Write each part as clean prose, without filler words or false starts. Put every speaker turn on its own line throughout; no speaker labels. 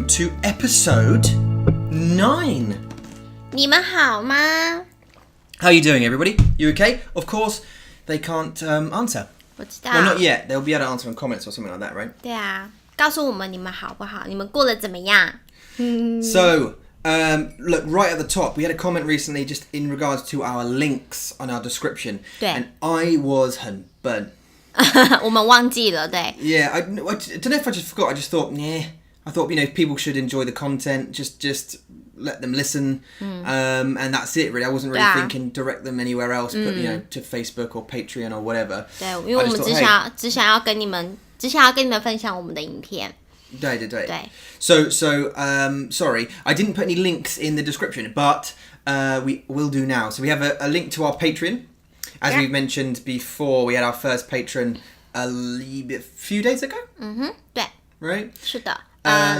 welcome to episode 9.
你们好吗?
How are you doing, everybody? You okay? Of course, they can't answer.
我知道
Well, not yet. They'll be able to answer in comments or something like that, right?
对啊，告诉我们你们好不好？你们过得怎么样?
So, look, right at the top, we had a comment recently just in regards to our links on our description.
对
And I was 很笨.
我们忘记了，对
Yeah, I don't know if I just forgot. I just thought, I thought, people should enjoy the content. Just let them listen. And that's it, really. I wasn't really thinking direct them anywhere else, but, to Facebook or Patreon or whatever.
对，因为我们只想要跟你们分享我们的影片。
对。So, sorry, I didn't put any links in the description, but we will do now. So we have a link to our Patreon. As we've mentioned before, we had our first patron a few days ago.
对
Right?
是的，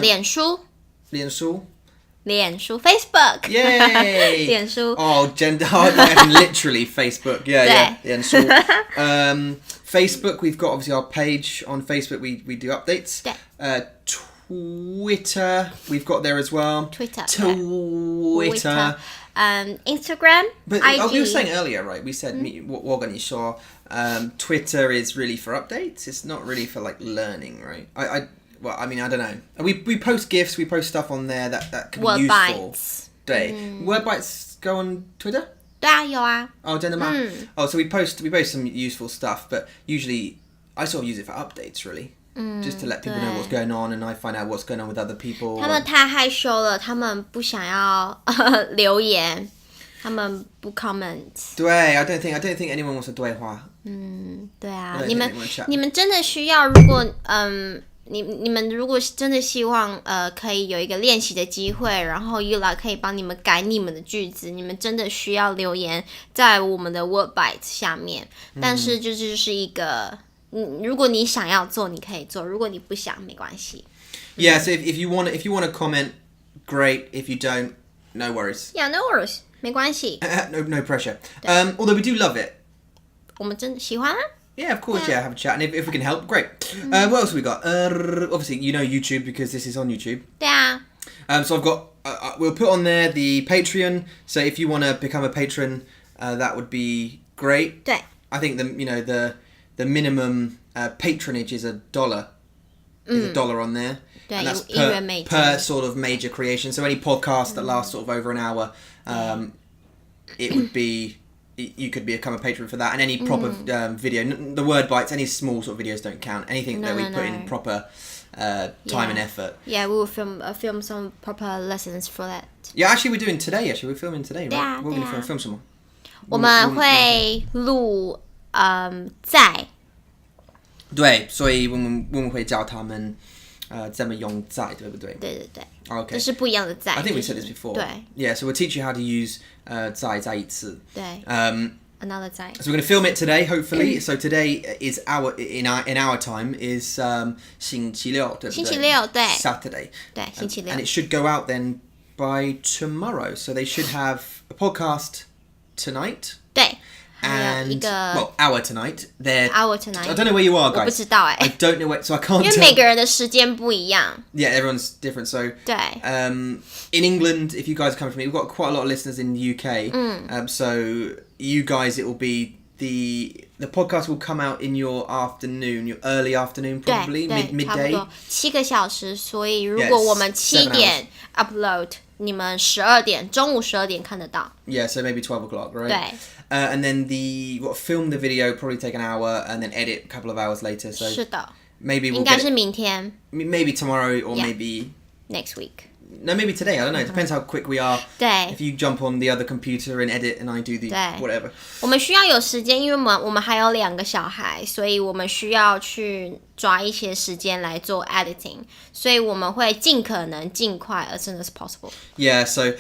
脸书 Facebook
Yay!
脸书
Oh, literally Facebook. Yeah. 脸书 Facebook, we've got obviously our page on Facebook. We do updates.
对
Twitter, we've got there as well.
Twitter. Instagram,
But
IG.
we were saying earlier, right? We said what你说 Twitter is really for updates. It's not really for like learning, right? I don't know. We post GIFs, we post stuff on there that can be
Word
useful.
bites.
对 Word bites go on Twitter?
对啊，有啊。
Oh, 真的吗? Oh, so we post some useful stuff, but usually I sort of use it for updates, really. Just to let people know what's going on, and I find out what's going on with other people.
他们太害羞了，他们不想要留言，他们不 comment。
对 I don't think anyone wants to 对话。
对啊，
I don't
你
think
们
anyone chat.
你们真的需要，如果你们如果真的希望可以有一个练习的机会，然后 Yula 可以帮你们改你们的句子，你们真的需要留言在我们的 Word Bites 下面。但是就是一个，如果你想要做，你可以做；如果你不想，没关系。
Yeah, so if you want to comment, great. If you don't, no worries.
Yeah, no worries， 没关系。
No pressure. Although we do love it.
我们真的喜欢啊。
Yeah, of course. Yeah, have a chat, and if we can help, great. What else have we got? Obviously, YouTube because this is on YouTube.
对啊。
So I've got. We'll put on there the Patreon. So if you want to become a patron, that would be great.
对。
I think the minimum patronage is $1. There's $1 on there.
对
and that's
1元美金
per sort of major creation. So any podcast that lasts sort of over an hour, it would be. You could become a patron for that, and any proper video. The word bites, any small sort of videos don't count. Anything that we put in proper time and effort.
Yeah, we will film some proper lessons for that.
Yeah, actually, we're doing today. Actually, we're filming today, right? We're going to film some more.
我们会录在。
对，所以我们会教他们怎么用在，对不对？
对。
Okay.
这是不一样的在。
I think we said this before.
对。
Yeah, so we'll teach you how to use 再一次。
对。Another 在。
So we're going to film it today, hopefully. So today is in our time is 星期六，对不对？
星期六，对。
Saturday.
对，星期六。
And it should go out then by tomorrow. So they should have a podcast tonight.
对。
And our tonight.
Our tonight.
I don't know where you are, guys.
我不知道
I don't know where, so I can't tell.
因为每个人的时间不一樣
Yeah, everyone's different. So
對
in England, if you guys come from me, we've got quite a lot of listeners in the UK. So you guys, it will be the podcast will come out in your afternoon, your early afternoon, probably
對
midday.
差不多7個小時，所以如果我們7點 upload， 你們中午12點看得到。
Yeah, so maybe 12 o'clock, right?
對
and then film the video probably take an hour, and then edit a couple of hours later. So
是的
maybe we'll
應該
get
是明天
maybe tomorrow or
Yeah.
maybe
next week
no, maybe today. I don't know. It depends how quick we are.
對
If you jump on the other computer and edit, and I do the
對
whatever.
我們需要有時間，因為我們還有2個小孩，所以我們需要去抓一些時間來做 editing， 所以我們會盡可能盡快 as soon as possible.
Yeah, so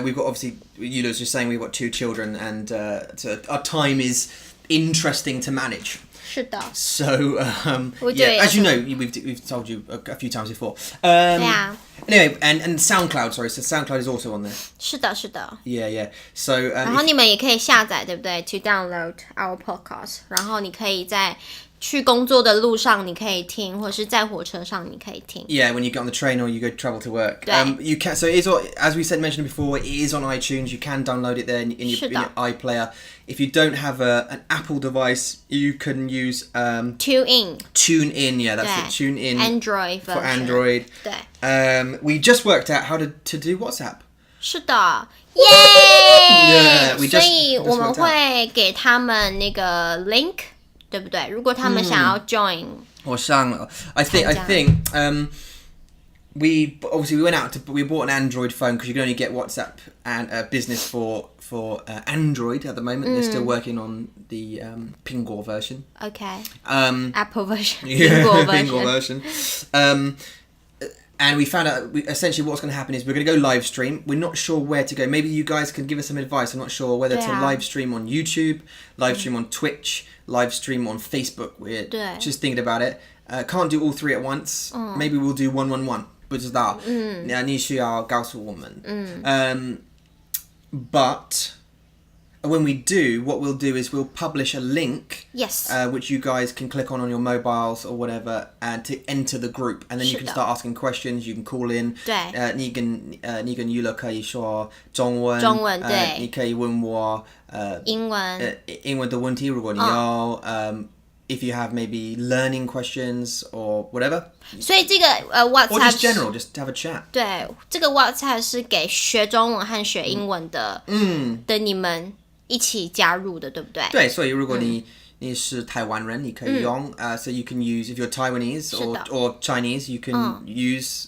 we've got obviously Yula's just saying we've got 2 children, and so our time is interesting to manage.
是的
So
yeah,
as you know, we've told you a few times before.
对啊
Anyway, and SoundCloud, sorry, so SoundCloud is also on there.
是的
Yeah. So
然后你们也可以下载，对不对？ To download our podcast， 然后你可以在去工作的路上你可以听，或是在火车上你可以听。
Yeah, when you get on the train or you go travel to work.
对。
You can. So it is, as we mentioned before, it is on iTunes. You can download it there in your iPlayer. If you don't have an Apple device, you can use
TuneIn.
TuneIn, yeah, that's it. TuneIn.
Android version.
For Android.
对。
We just worked out how to do WhatsApp.
是的，耶！
Yeah,
所以我们会给他们那个 link， 对不对？如果他们想要 join，
I think we went out we bought an Android phone because you can only get WhatsApp and business for Android at the moment. They're still working on the Pingor version.
Okay.
Apple
version.
Pingor version. And we found out essentially what's going to happen is we're going to go live stream. We're not sure where to go. Maybe you guys can give us some advice. I'm not sure whether to live stream on YouTube, live stream on Twitch, live stream on Facebook. We're just thinking about it. Can't do all three at once. Maybe we'll do 111. 不知道。你需要告诉我们。But when we do, what we'll do is we'll publish a link, which you guys can click on your mobiles or whatever, and to enter the group, and then you can start asking questions. You can call in.
对。
你跟娱乐可以说中文。
对。
你可以问我
英文
的问题，如果你有if you have maybe learning questions or whatever.
所以这个WhatsApp
or just general, just have a chat.
对，这个 WhatsApp 是给学中文和学英文的的你们一起加入的，对不对？
对，所以如果你是台湾人，你可以用so you can use if you're Taiwanese or Chinese, you can use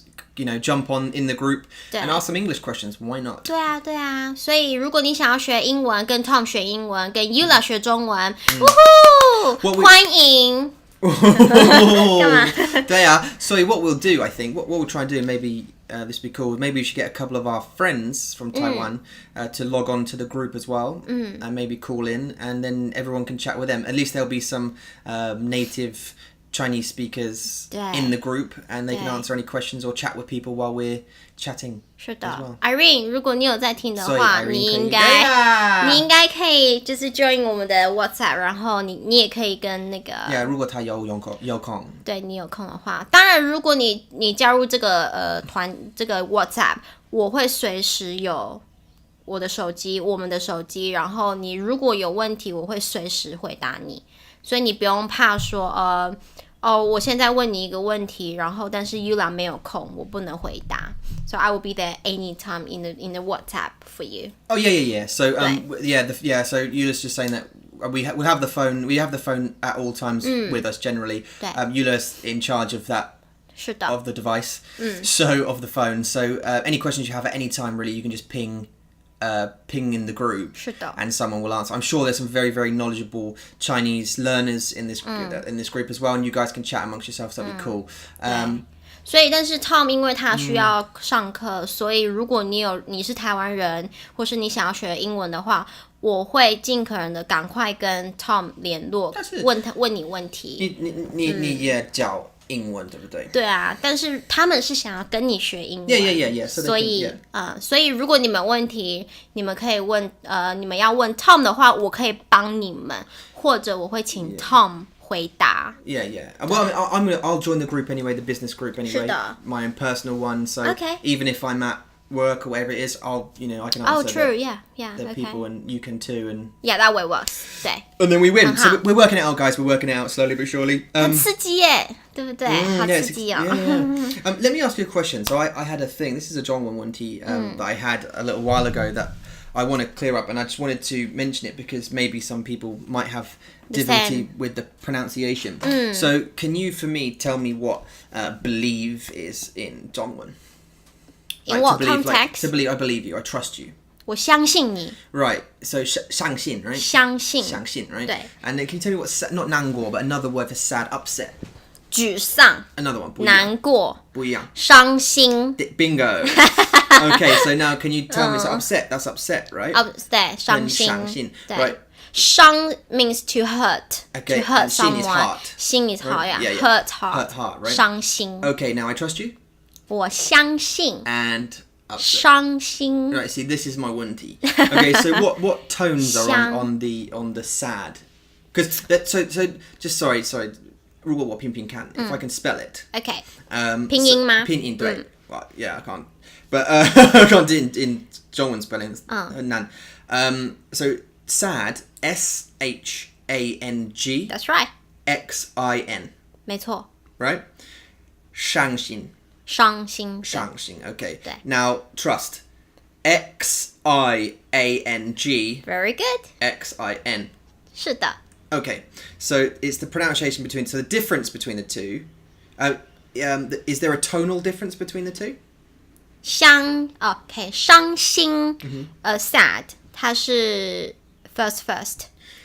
jump on in the group and ask some English questions. Why not?
对啊，所以如果你想要学英文，跟 Tom 学英文，跟 Yula 学中文，欢迎。干嘛？
对啊，所以 what we'll do, I think, what we'll try and do, maybe this would be cool. Maybe we should get a couple of our friends from Taiwan to log on to the group as well, and maybe call in, and then everyone can chat with them. At least there'll be some native Chinese speakers in the group, and they can answer any questions or chat with people while we're chatting.
是的 ，Irene， 如果你有在听的话，你应该可以就是 join 我们的 WhatsApp， 然后你也可以跟那个
如果他有空，
对你有空的话，当然如果你加入这个这个 WhatsApp， 我会随时有我的手机，我们的手机，然后你如果有问题，我会随时回答你，所以你不用怕说我现在问你一个问题，然后但是 Yula 没有空，我不能回答。So I will be there anytime in the WhatsApp for you.
Oh yeah. So so Yula's just saying that we have the phone. We have the phone at all times with us generally. Yula's in charge of that.
是的
Of the device. So of the phone. So any questions you have at any time, really, you can just ping in the group,
是的
and someone will answer. I'm sure there's some very, very knowledgeable Chinese learners in this group as well, and you guys can chat amongst yourselves. That'd be cool.
所以，但是 Tom 因为他需要上课，所以如果你是台湾人，或是你想要学英文的话，我会尽可能的赶快跟 Tom 联络，问你问题。
你也教英文对不对？
对啊，但是他们是想要跟你学英文。
Yeah. So
所以如果你们问题，你们可以问你们要问 Tom 的话，我可以帮你们，或者我会请 Tom 回答。
Yeah. Well, I'll join the group anyway, the business group anyway.
是的
My own personal one. So
Okay.
even if I'm at work or whatever it is, I can answer.
Oh, true. Yeah.
The
Okay.
people, and you can too, and
that way works. 对。
And then we win. So we're working it out, guys. We're working it out slowly but surely.
很刺激耶，对不对？好刺激哦。
Let me ask you a question. So I had a thing. This is a Zhongwen Wenti that I had a little while ago that I want to clear up, and I just wanted to mention it because maybe some people might have difficulty with the pronunciation. So can you, for me, tell me what believe is in Zhongwen?
In what context?
To believe, I believe you. I trust you.
我相信你。
Right. So 相信, right?
相信
right?
对。
And then can you tell me what not 难过, but another word for sad, upset?
沮丧
Another one.
难过
不一样
伤心
Bingo. Okay, so now can you tell me, so upset, that's upset, right?
upset 伤心
Right.
伤 means to hurt.
Okay,
to hurt
and 心 is
someone.
heart.
心 is heart,
Yeah.
Hurt heart.
Hurt heart, right?
伤心
Okay, now I trust you.
我相信
And upset.
伤心
Right, see, this is my 问题. Okay, so what tones are on the sad Because so just sorry. 如果我拼拼看 if I can spell it.
OK，
拼
音吗？
拼音对。Well, yeah, I can't. But I can't do in 中文 spelling 很难。So sad, SHANG.
That's right.
XIN.
没错。
Right? 伤心。
伤心。
伤心. Okay.
对。
Now trust. XIANG.
Very good.
XIN.
是的。
Okay, so it's the pronunciation between. So the difference between the two. Is there a tonal difference between the two?
伤心sad 它是 first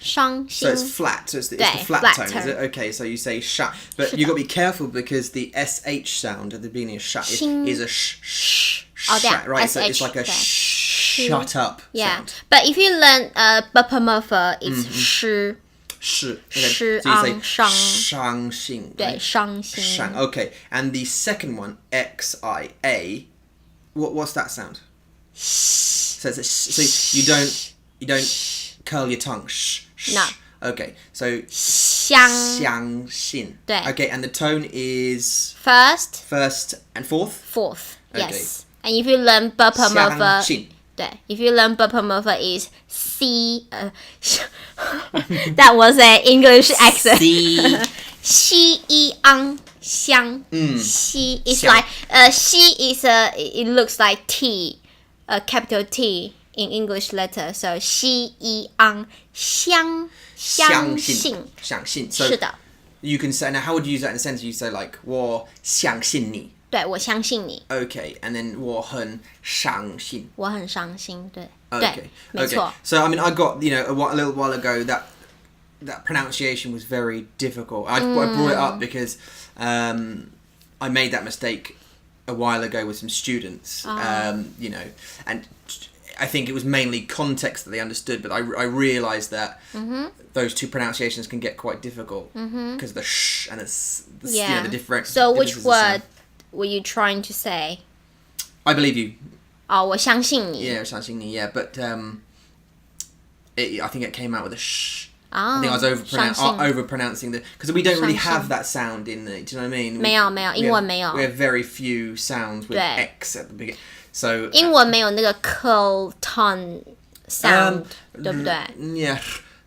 伤心
So it's flat. So it's the flat
flat
tone, is
tone.
it? Okay, so you say sha, but you've got to be careful because the sh sound at the beginning of sha is a sh.
Oh, yeah,
Right? So it's
sh,
like a
yeah.
shut up
Yeah,
sound.
but if you learn bpmf, it's 诗
Sh.
Shi
So you say
ang shang.
伤心.
对，伤心
Shang. Okay, and the second one xia. What's that sound? So it's so you don't curl your tongue. Sh.
No.
Okay, so
香
xiang xin.
对
Okay, and the tone is
first
and fourth.
yes, and if you learn bpmf
香信
对 if you learn bpmf is c that was an English accent
C.
西一昂香西 is
香
like西 is it looks like T, a capital T in English letter, so 西一昂相信
So
是的
you can say, now how would you use that in a sentence? You say like 我相信你.
对我相信你
Okay, and then 我很伤心.
我很伤心对
Okay,
对没错
So I mean, I got a little while ago that pronunciation was very difficult. I brought it up because I made that mistake a while ago with some students. And I think it was mainly context that they understood, but I realised that those two pronunciations can get quite difficult because of the sh and the different.
So which
differences in
word
sound.
were you trying to say?
I believe you.
我相信你
Yeah, 相信你, yeah, but I think it came out with a sh.
啊
I think I was overpronouncing the because we don't really
伤心
have that sound in the. Do you know what I mean?
没有没有英文没有
We have very few sounds with
对
X at the beginning. So
英文没有那个 curl tongue sound 对不对
Yeah.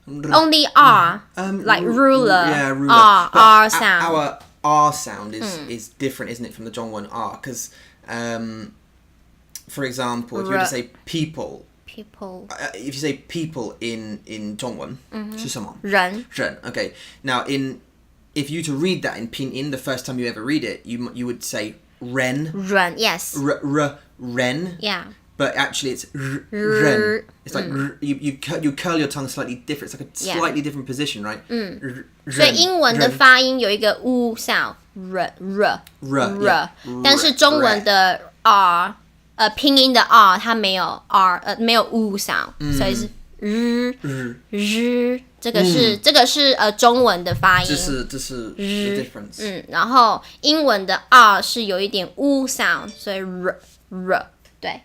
Only R like ruler
Yeah, ruler.
R
But
R sound
Our R sound is different, isn't it, from the Zhongwen R? Because, for example, if you were to say people,
people
if you say people in Zhongwen, 是什么?
人
人. Okay. Now, if you to read that in pinyin, the first time you ever read it, you would say ren,
run yes
ren.
yeah
But actually, it's ren. It's like you curl your tongue slightly different. It's like a slightly different position, right?
所以英文的发音有一个 u sound r 但是中文的 r 拼音的 r 它没有 r 没有 u sound 所以是日这个是中文的发音
这是 the difference.
然后英文的 r 是有一点 u sound 所以 r 对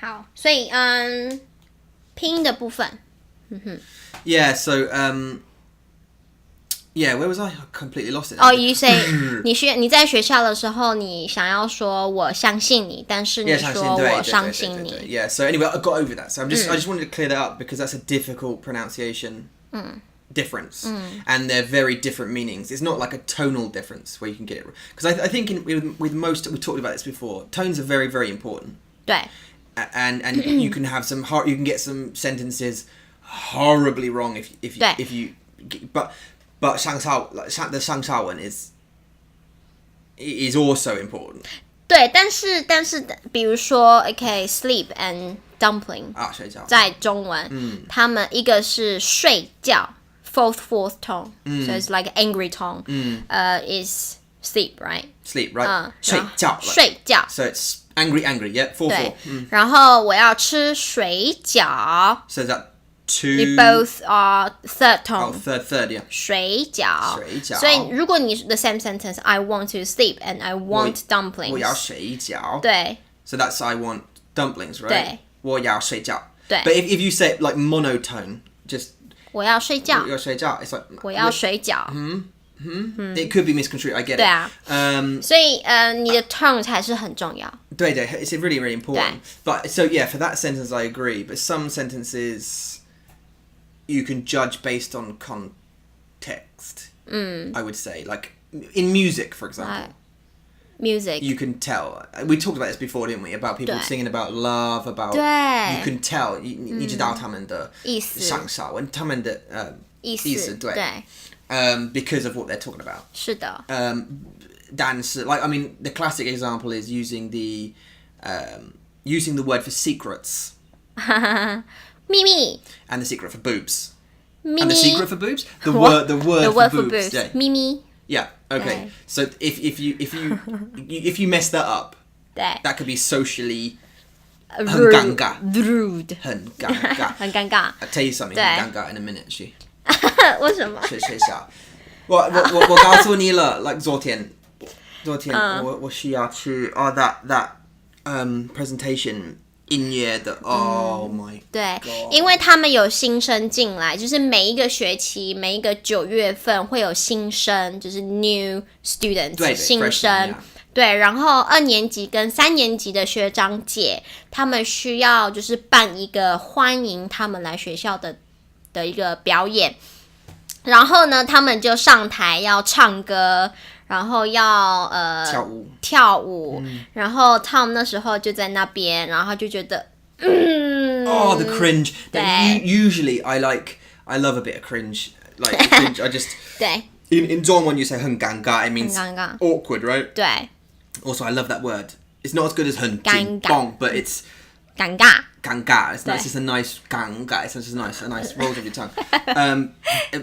好所以拼音的部分
Yeah. So yeah. Where was I? I completely lost it.
Oh, you say 你在学校的时候，你想要说我相信你，但是你说我伤心你。
Yeah. So anyway, I got over that. So I just wanted to clear that up because that's a difficult pronunciation difference, and they're very different meanings. It's not like a tonal difference where you can get it because I think with most we talked about this before. Tones are very very important.
对
And you can have you can get some sentences horribly wrong if you but the 上下文 is also important.
对，但是比如说 OK sleep and dumpling
睡觉
在中文，他们一个是睡觉 fourth tone, so it's like angry tone. Is sleep right?
Sleep right? 睡觉 So it's angry, yeah, 4.
对，然后我要吃水饺
So is that two?
They both are third tone.
Third, yeah.
水饺所以如果你 the same sentence, I want to sleep and I want dumplings.
我要睡觉
对
So that's I want dumplings, right?
对
我要睡觉
对
But if you say it like monotone, just
我要睡觉。
我要睡觉 It's like
我要水饺。
It could be misconstrued. I get it.
对啊。所以你的 tone 才是很重要。
对对 It's really really important. But so yeah, for that sentence I agree. But some sentences you can judge based on context. I would say, like in music, for example.
Music.
You can tell. We talked about this before, didn't we? About people singing about love, about
对
you can tell. 你知道他们的
意思
想法，他们的
意思
意思，对。Because of what they're talking about.
是的。
但是 like I mean, the classic example is using the word for secrets.
秘密
And the secret for boobs.
秘密
And the secret for boobs? The word for boobs. Yeah.
秘密
Yeah. Okay.
Okay.
So if you mess that up,
对
that could be socially 很
rude
尴尬
rude
很尴尬
很尴尬
I'll tell you something
对
很尴尬 in a minute
为什么
学校我告诉你了 like 昨天我需要去that presentation 音乐的 oh my
对
God
因为他们有新生进来就是每一个学期每一个9月份会有新生就是 new students
对
新
freshman,
生
yeah.
对然后2年级跟3年级的学长姐他们需要就是办一个欢迎他们来学校的一个表演然后呢他们就上台要唱歌然后要跳舞然后 Tom 那时候就在那边然后他就觉得
oh the cringe
对
usually I love a bit of cringe like cringe I just
对
in Zhongwen when you say 很尴尬 it means
很尴尬
awkward right
对
also I love that word it's not as good as 很
尴尬
bong but it's
尴尬
尴尬 it's just a nice 尴尬it's just a nice roll of your tongue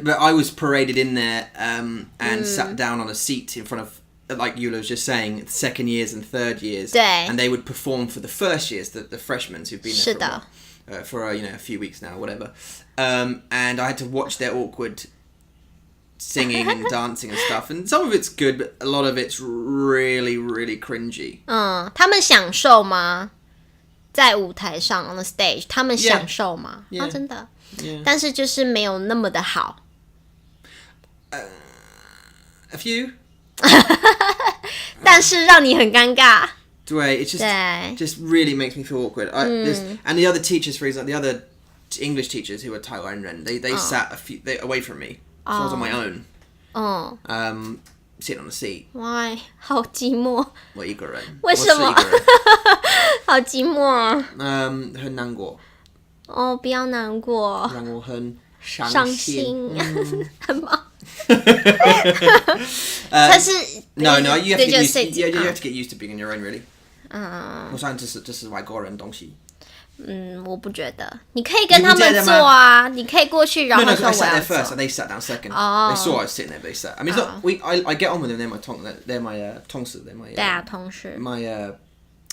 but I was paraded in there and sat down on a seat in front of like Eula was just saying second years and third years
对
and they would perform for the first years the freshmen who've been there
是的
for a few weeks now whatever and I had to watch their awkward singing and dancing and stuff and some of it's good but a lot of it's really really cringy
他们享受吗在舞台上 on the stage 他们享受吗
Yeah.
真的
Yeah.
但是就是没有那么的好
a few
但是让你很尴尬
对 it just really makes me feel awkward and the other teachers for example the other English teachers who were Taiwan Ren they sat away from me so I was on my own sitting on a seat
Why 好寂寞
我一个人
为什么
我是一个人
好寂寞
很难过
不要难过
让我很
伤心很忙
No, you have to get used to being on your own, really. 我想这是外国人东西。
我不觉得，你可以跟他们做啊，你可以过去，然后说
No,
我
I sat
要
there
做。
first, and they sat down second. They saw I was sitting there, but they sat. I mean, it's not. I get on with them. They're my 同事 they're my
对啊，同事。
my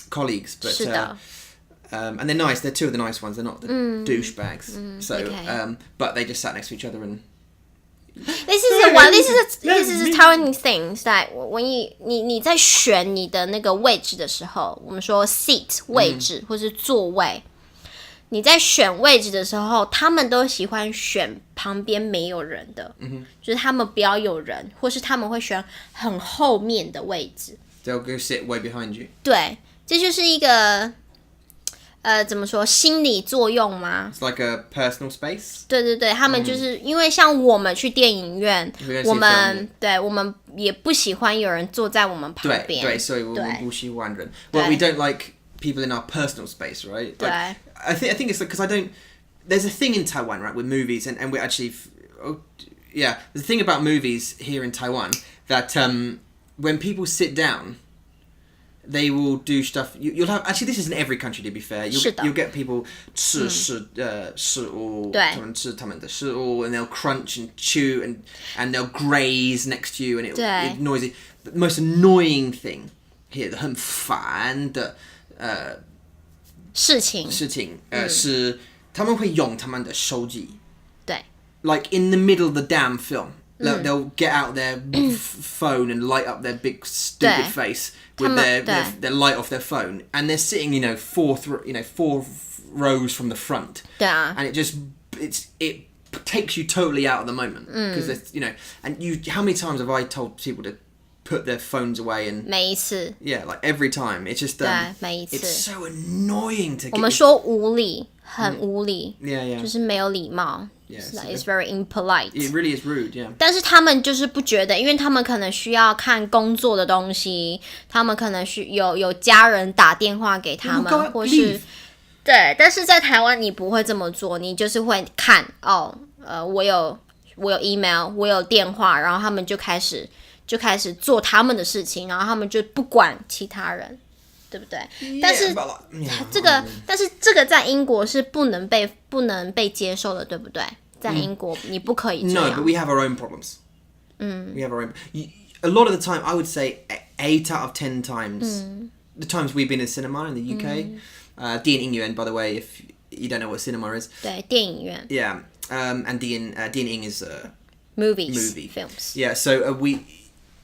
colleagues, but
是的。
and they're nice. They're two of the nice ones. They're not the douchebags. So,
okay.
But they just sat next to each other and.
This is a Taiwanese thing. That when 你在选你的那个位置的时候，我们说 seat 位置、或是座位，你在选位置的时候，他们都喜欢选旁边没有人的，就是他们不要有人，或是他们会选很后面的位置。
They'll go sit way behind you.
对，这就是一个怎么说心理作用吗
It's like a personal space.
对对对，他们就是因为像我们去电影院，我们也不喜欢有人坐在我们旁边。
对，所以我们不喜欢人。Well, we don't like people in our personal space, right? Like, I think it's like because I don't. There's a thing in Taiwan, right, with movies, and we're actually, there's a thing about movies here in Taiwan that when people sit down. They will do stuff. You'll have actually. This is in every country. To be fair, you'll get people 吃食物，他们吃他们的食物 and they'll crunch and chew and they'll graze next to you and it's noisy. The most annoying thing here, 很烦的
事情
是他们会用他们的手机。
对
Like in the middle of the damn film. They'll get out their phone and light up their big stupid face with their light off their phone, and they're sitting, four rows from the front.
对啊
And it takes you totally out of the moment because you know, and how many times have I told people to put their phones away and
每一次
yeah, like every time it's just
对每一次
it's so annoying to
我们说无理很无理
yeah
就是没有礼貌
Yes,
it's very impolite
it really is rude, yeah.
但是他们就是不觉得因为他们可能需要看工作的东西他们可能有家人打电话给他们或是对但是在台湾你不会这么做你就是会看我有 email 我有电话然后他们就开始做他们的事情然后他们就不管其他人对不对 但是这个在英国是不能被接受的对不对在英国你不可以这样
No, but we have our own problems. We have our own a lot of the time I would say 8 out of 10 times the times we've been in cinema in the UK 电影院 by the way if you don't know what cinema is
对电影院
yeah and 电影 is
movie films
yeah so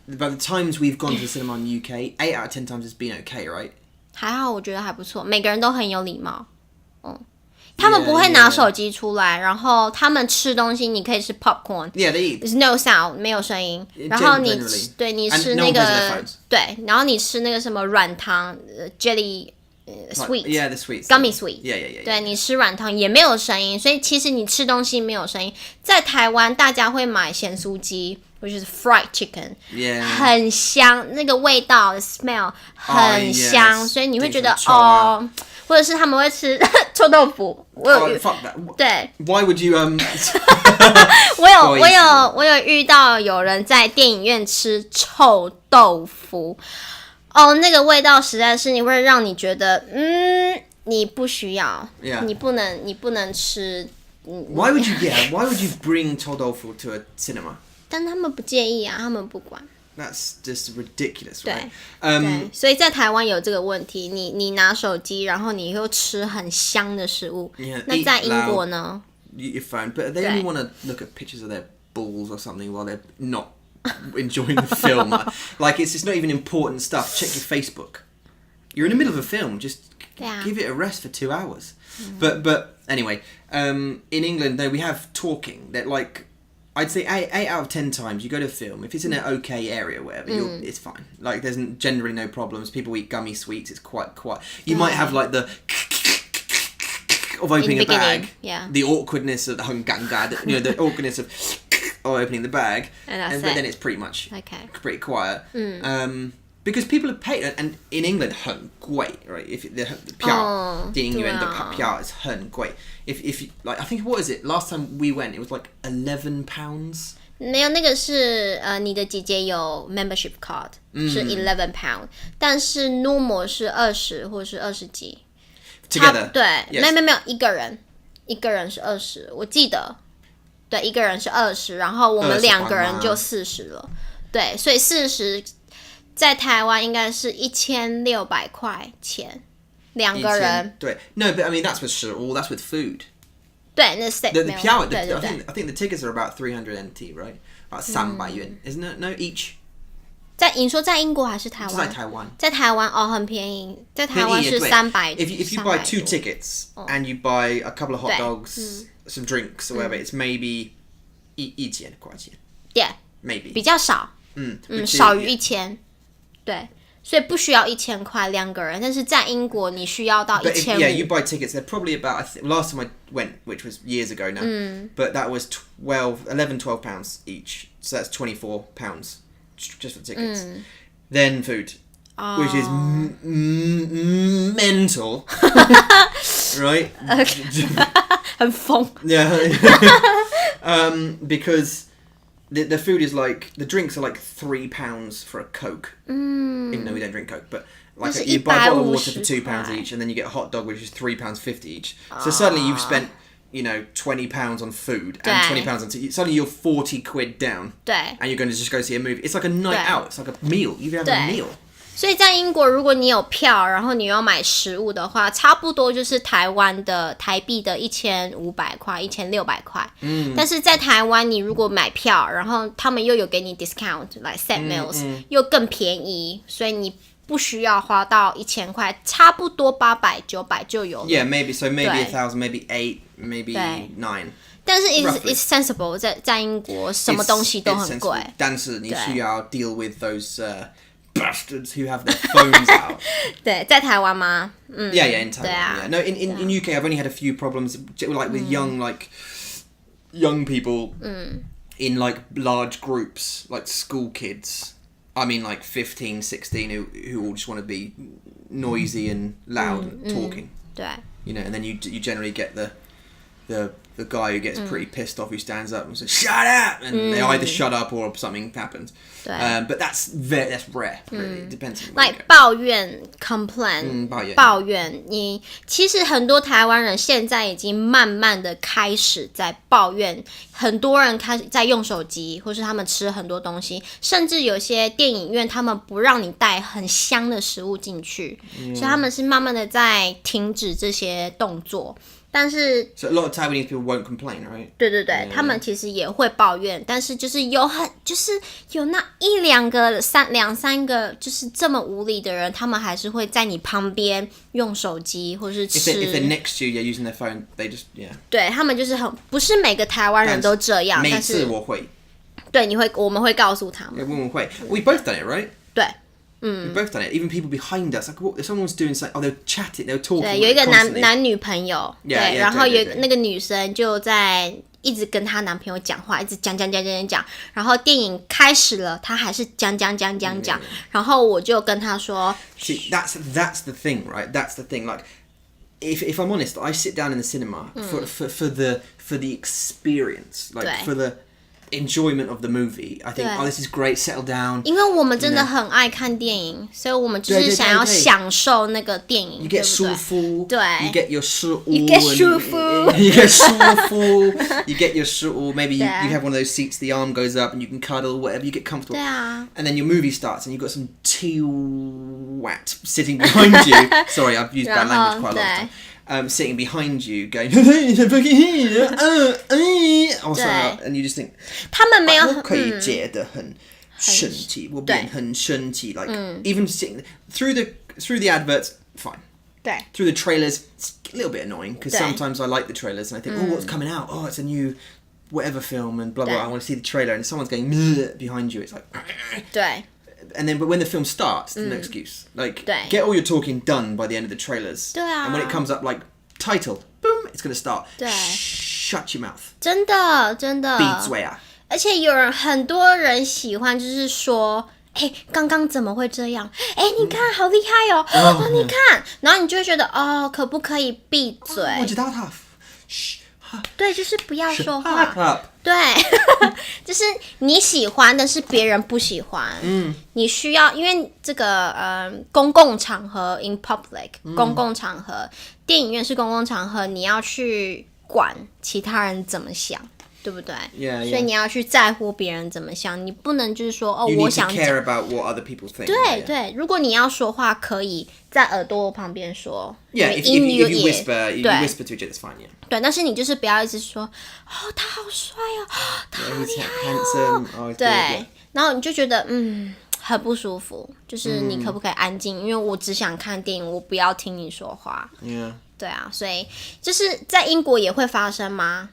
by the times we've gone to the cinema in the UK 8 out of 10 times it's been okay right
还好我觉得还不错每个人都很有礼貌他们不会拿手机出来然后他们吃东西你可以吃 popcorn
yeah they eat
there's no sound 没有声音然后你对你吃那个对然后你吃那个什么软糖jelly sweet
yeah the sweets
gummy sweet
yeah
对你吃软糖也没有声音所以其实你吃东西没有声音在台湾大家会买咸酥鸡which is fried chicken 很香那个味道 the smell 很香所以你会觉得或者是他们会吃臭豆腐
fuck that
对
why would you
我有遇到有人在电影院吃臭豆腐那个味道实在是你会让你觉得你不需要 你不能吃
why would you bring 臭豆腐 to a cinema
但他们不介意啊他们不管
That's just ridiculous, right?
对所以在台湾有这个问题你拿手机然后你又吃很香的食物那在英国呢
your phone but they only want to look at pictures of their balls or something while they're not enjoying the film like it's just not even important stuff check your Facebook you're in the middle of a film just give it a rest for 2 hours but anyway in England though we have talking that like I'd say 8 out of 10 times you go to a film if it's in an okay area whatever it's fine like there's generally no problems people eat gummy sweets it's quite you might have like the of opening a bag the awkwardness of the you know the awkwardness of opening the bag but then it's pretty much pretty quiet because people have paid and in England 很贵 right if the 票电影院的票 is 很贵if like I think what is it last time we went it was like £11
没有那个是你的姐姐有 membership card 是£11但是 normal 是20或是20几
together
对没有一个人是20我记得对一个人是20然后我们2个人就40了对所以40在台湾应该是1600块钱2个人
对 no but I mean that's with 食物 that's with food
对那 steak
the票 I think the tickets are about 300 NT right about 300元 isn't it no each
你说在英国还是台湾在台湾很便宜在台湾是300
if you buy 2 tickets and you buy a couple of hot dogs some drinks or whatever it's maybe 1000块钱
yeah
maybe
比较少少于1000对所以不需要1000块2个人但是在英国你需要到1500
yeah you buy tickets they're probably about last time I went which was years ago now but that was 12 pounds each so that's £24 just for tickets then food which is mental right
很疯
yeah because the food is like the drinks are like £3 for a Coke even though we don't drink Coke but like you buy a bottle of water for £2 each and then you get a hot dog which is £3.50 each so suddenly you've spent you know £20 on food and £20 on suddenly you're 40 quid down and you're going to just go see a movie it's like a night out it's like a meal you've had a meal
所以在英国如果你有票然后你要买食物的话差不多就是台湾的台币的1500块1600块但是在台湾你如果买票然后他们又有给你 discount like set meals 又更便宜所以你不需要花到1000块，差不多800、900就有了。
Yeah, maybe 1,000, maybe 8, maybe 9.
但是 it's sensible， 在英国什么东西都很贵。
但是你需要 deal with those bastards who have their phones out.
对，在台湾吗
？Yeah, in Taiwan. Yeah. No, in UK I've only had a few problems like with young people in like large groups, like school kids. I mean like 15, 16 who all just want to be noisy and loud and talking.
对。
You know, and then you generally get the guy who gets pretty pissed off, who stands up and says "Shut up!" and they either shut up or something happens. But that's rare. Really, it depends on where you go.
抱怨 complain， 抱怨。其实很多台湾人现在已经慢慢的开始在抱怨，很多人开始在用手机，或是他们吃很多东西，甚至有些电影院他们不让你带很香的食物进去，所以他们是慢慢的在停止这些动作。但是
So a lot of Taiwanese people won't complain, right?
对，他们其实也会抱怨，但是就是有那1-2个、2-3个，就是这么无理的人，他们还是会在你旁边用手机或是吃。
If they're next to you, they're using their phone. They just
对他们就是不是每个台湾人都这样，但是
每次我会。
对，我们会告诉他们。
我们会。We both done it, right?
对。
We've both done it. Even people behind us, like what? If someone's doing something, they're chatting, they're talking.
对，有一个男女朋友，对，然后那个女生就在一直跟她男朋友讲话，一直讲，然后电影开始了，她还是讲，然后我就跟她说
See, that's the thing, right? That's the thing. Like, if I'm honest, I sit down in the cinema for the experience, like for the enjoyment of the movie. I think, this is great, settle down.
因为我们真的很爱看电影，所以我们就是想要享受那个电影，
You get 舒服，
对
You get your 舒服
You get 舒服
You get 舒服 You get your 舒服 Maybe you have one of those seats, the arm goes up and you can cuddle, whatever, you get comfortable.
对啊
And then your movie starts and you've got some T-wat sitting behind you. Sorry, I've used bad language quite a lot of time. Sitting behind you going and you just think
他们没有
我可以觉得很生气，我变很生气 like even sitting through the adverts fine
对
through the trailers it's a little bit annoying because sometimes I like the trailers and I think what's coming out, it's a new whatever film and blah blah, I want to see the trailer and someone's going behind you, it's like
对
and then but when the film starts there's no excuse, like get all your talking done by the end of the trailers, and when it comes up like title boom it's gonna start, shut your mouth,
真的
闭嘴啊，
而且很多人喜欢就是说刚刚怎么会这样？你看好厉害哦！你看，然后你就会觉得可不可以闭嘴？
我知道他，
对，就是不要说话。 对，就是你喜欢，但是别人不喜欢。你需要，因为这个公共场合 in public，公共场合，电影院是公共场合，你要去管其他人怎么想。对不对？ 所以你要去在乎别人怎么想，你不能就是说我想讲。
You need to care about what other people think.
对，如果你要说话，可以在耳朵旁边说。
Yeah, if you whisper, you whisper to each other, it's fine. Yeah.
对，但是你就是不要一直说他好帅哦，他好厉害哦。对，然后你就觉得很不舒服，就是你可不可以安静？因为我只想看电影，我不要听你说话。
Yeah.
对啊，所以就是在英国也会发生吗？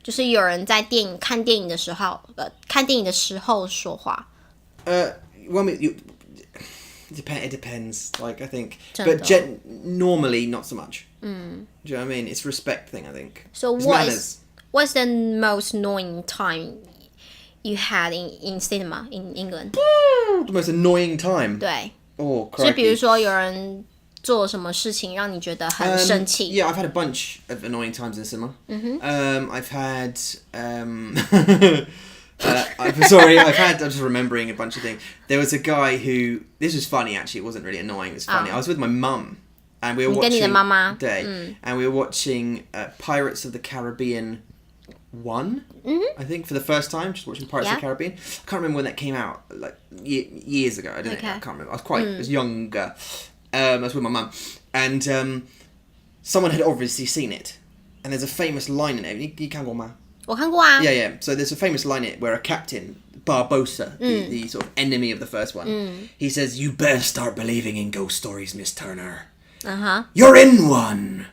就是有人在看电影的时候说话。
Well, it depends. Like I think,
真的
but normally not so much. Do you know what I mean? It's a respect thing, I think.
So
it's
what's the most annoying time you had in cinema in England?
The most annoying time.
对，
Oh,
就比如说有人做什么事情让你觉得很生气？
Yeah, I've had a bunch of annoying times in cinema. I've had. I'm just remembering a bunch of things. There was a guy who. This was funny actually. It wasn't really annoying. It was funny. I was with my mum, and we were watching.
你跟你的妈妈
and we were watching Pirates of the Caribbean 1. I think for the first time, just watching Pirates of the Caribbean. I can't remember when that came out. Like years ago. I can't remember. I was younger. I was with my mum, and someone had obviously seen it, and there's a famous line in it. 你看过吗？
我看过啊。
Yeah. So there's a famous line in it where a captain, Barbosa, the sort of enemy of the first one, he says, "You better start believing in ghost stories, Miss Turner. You're in one."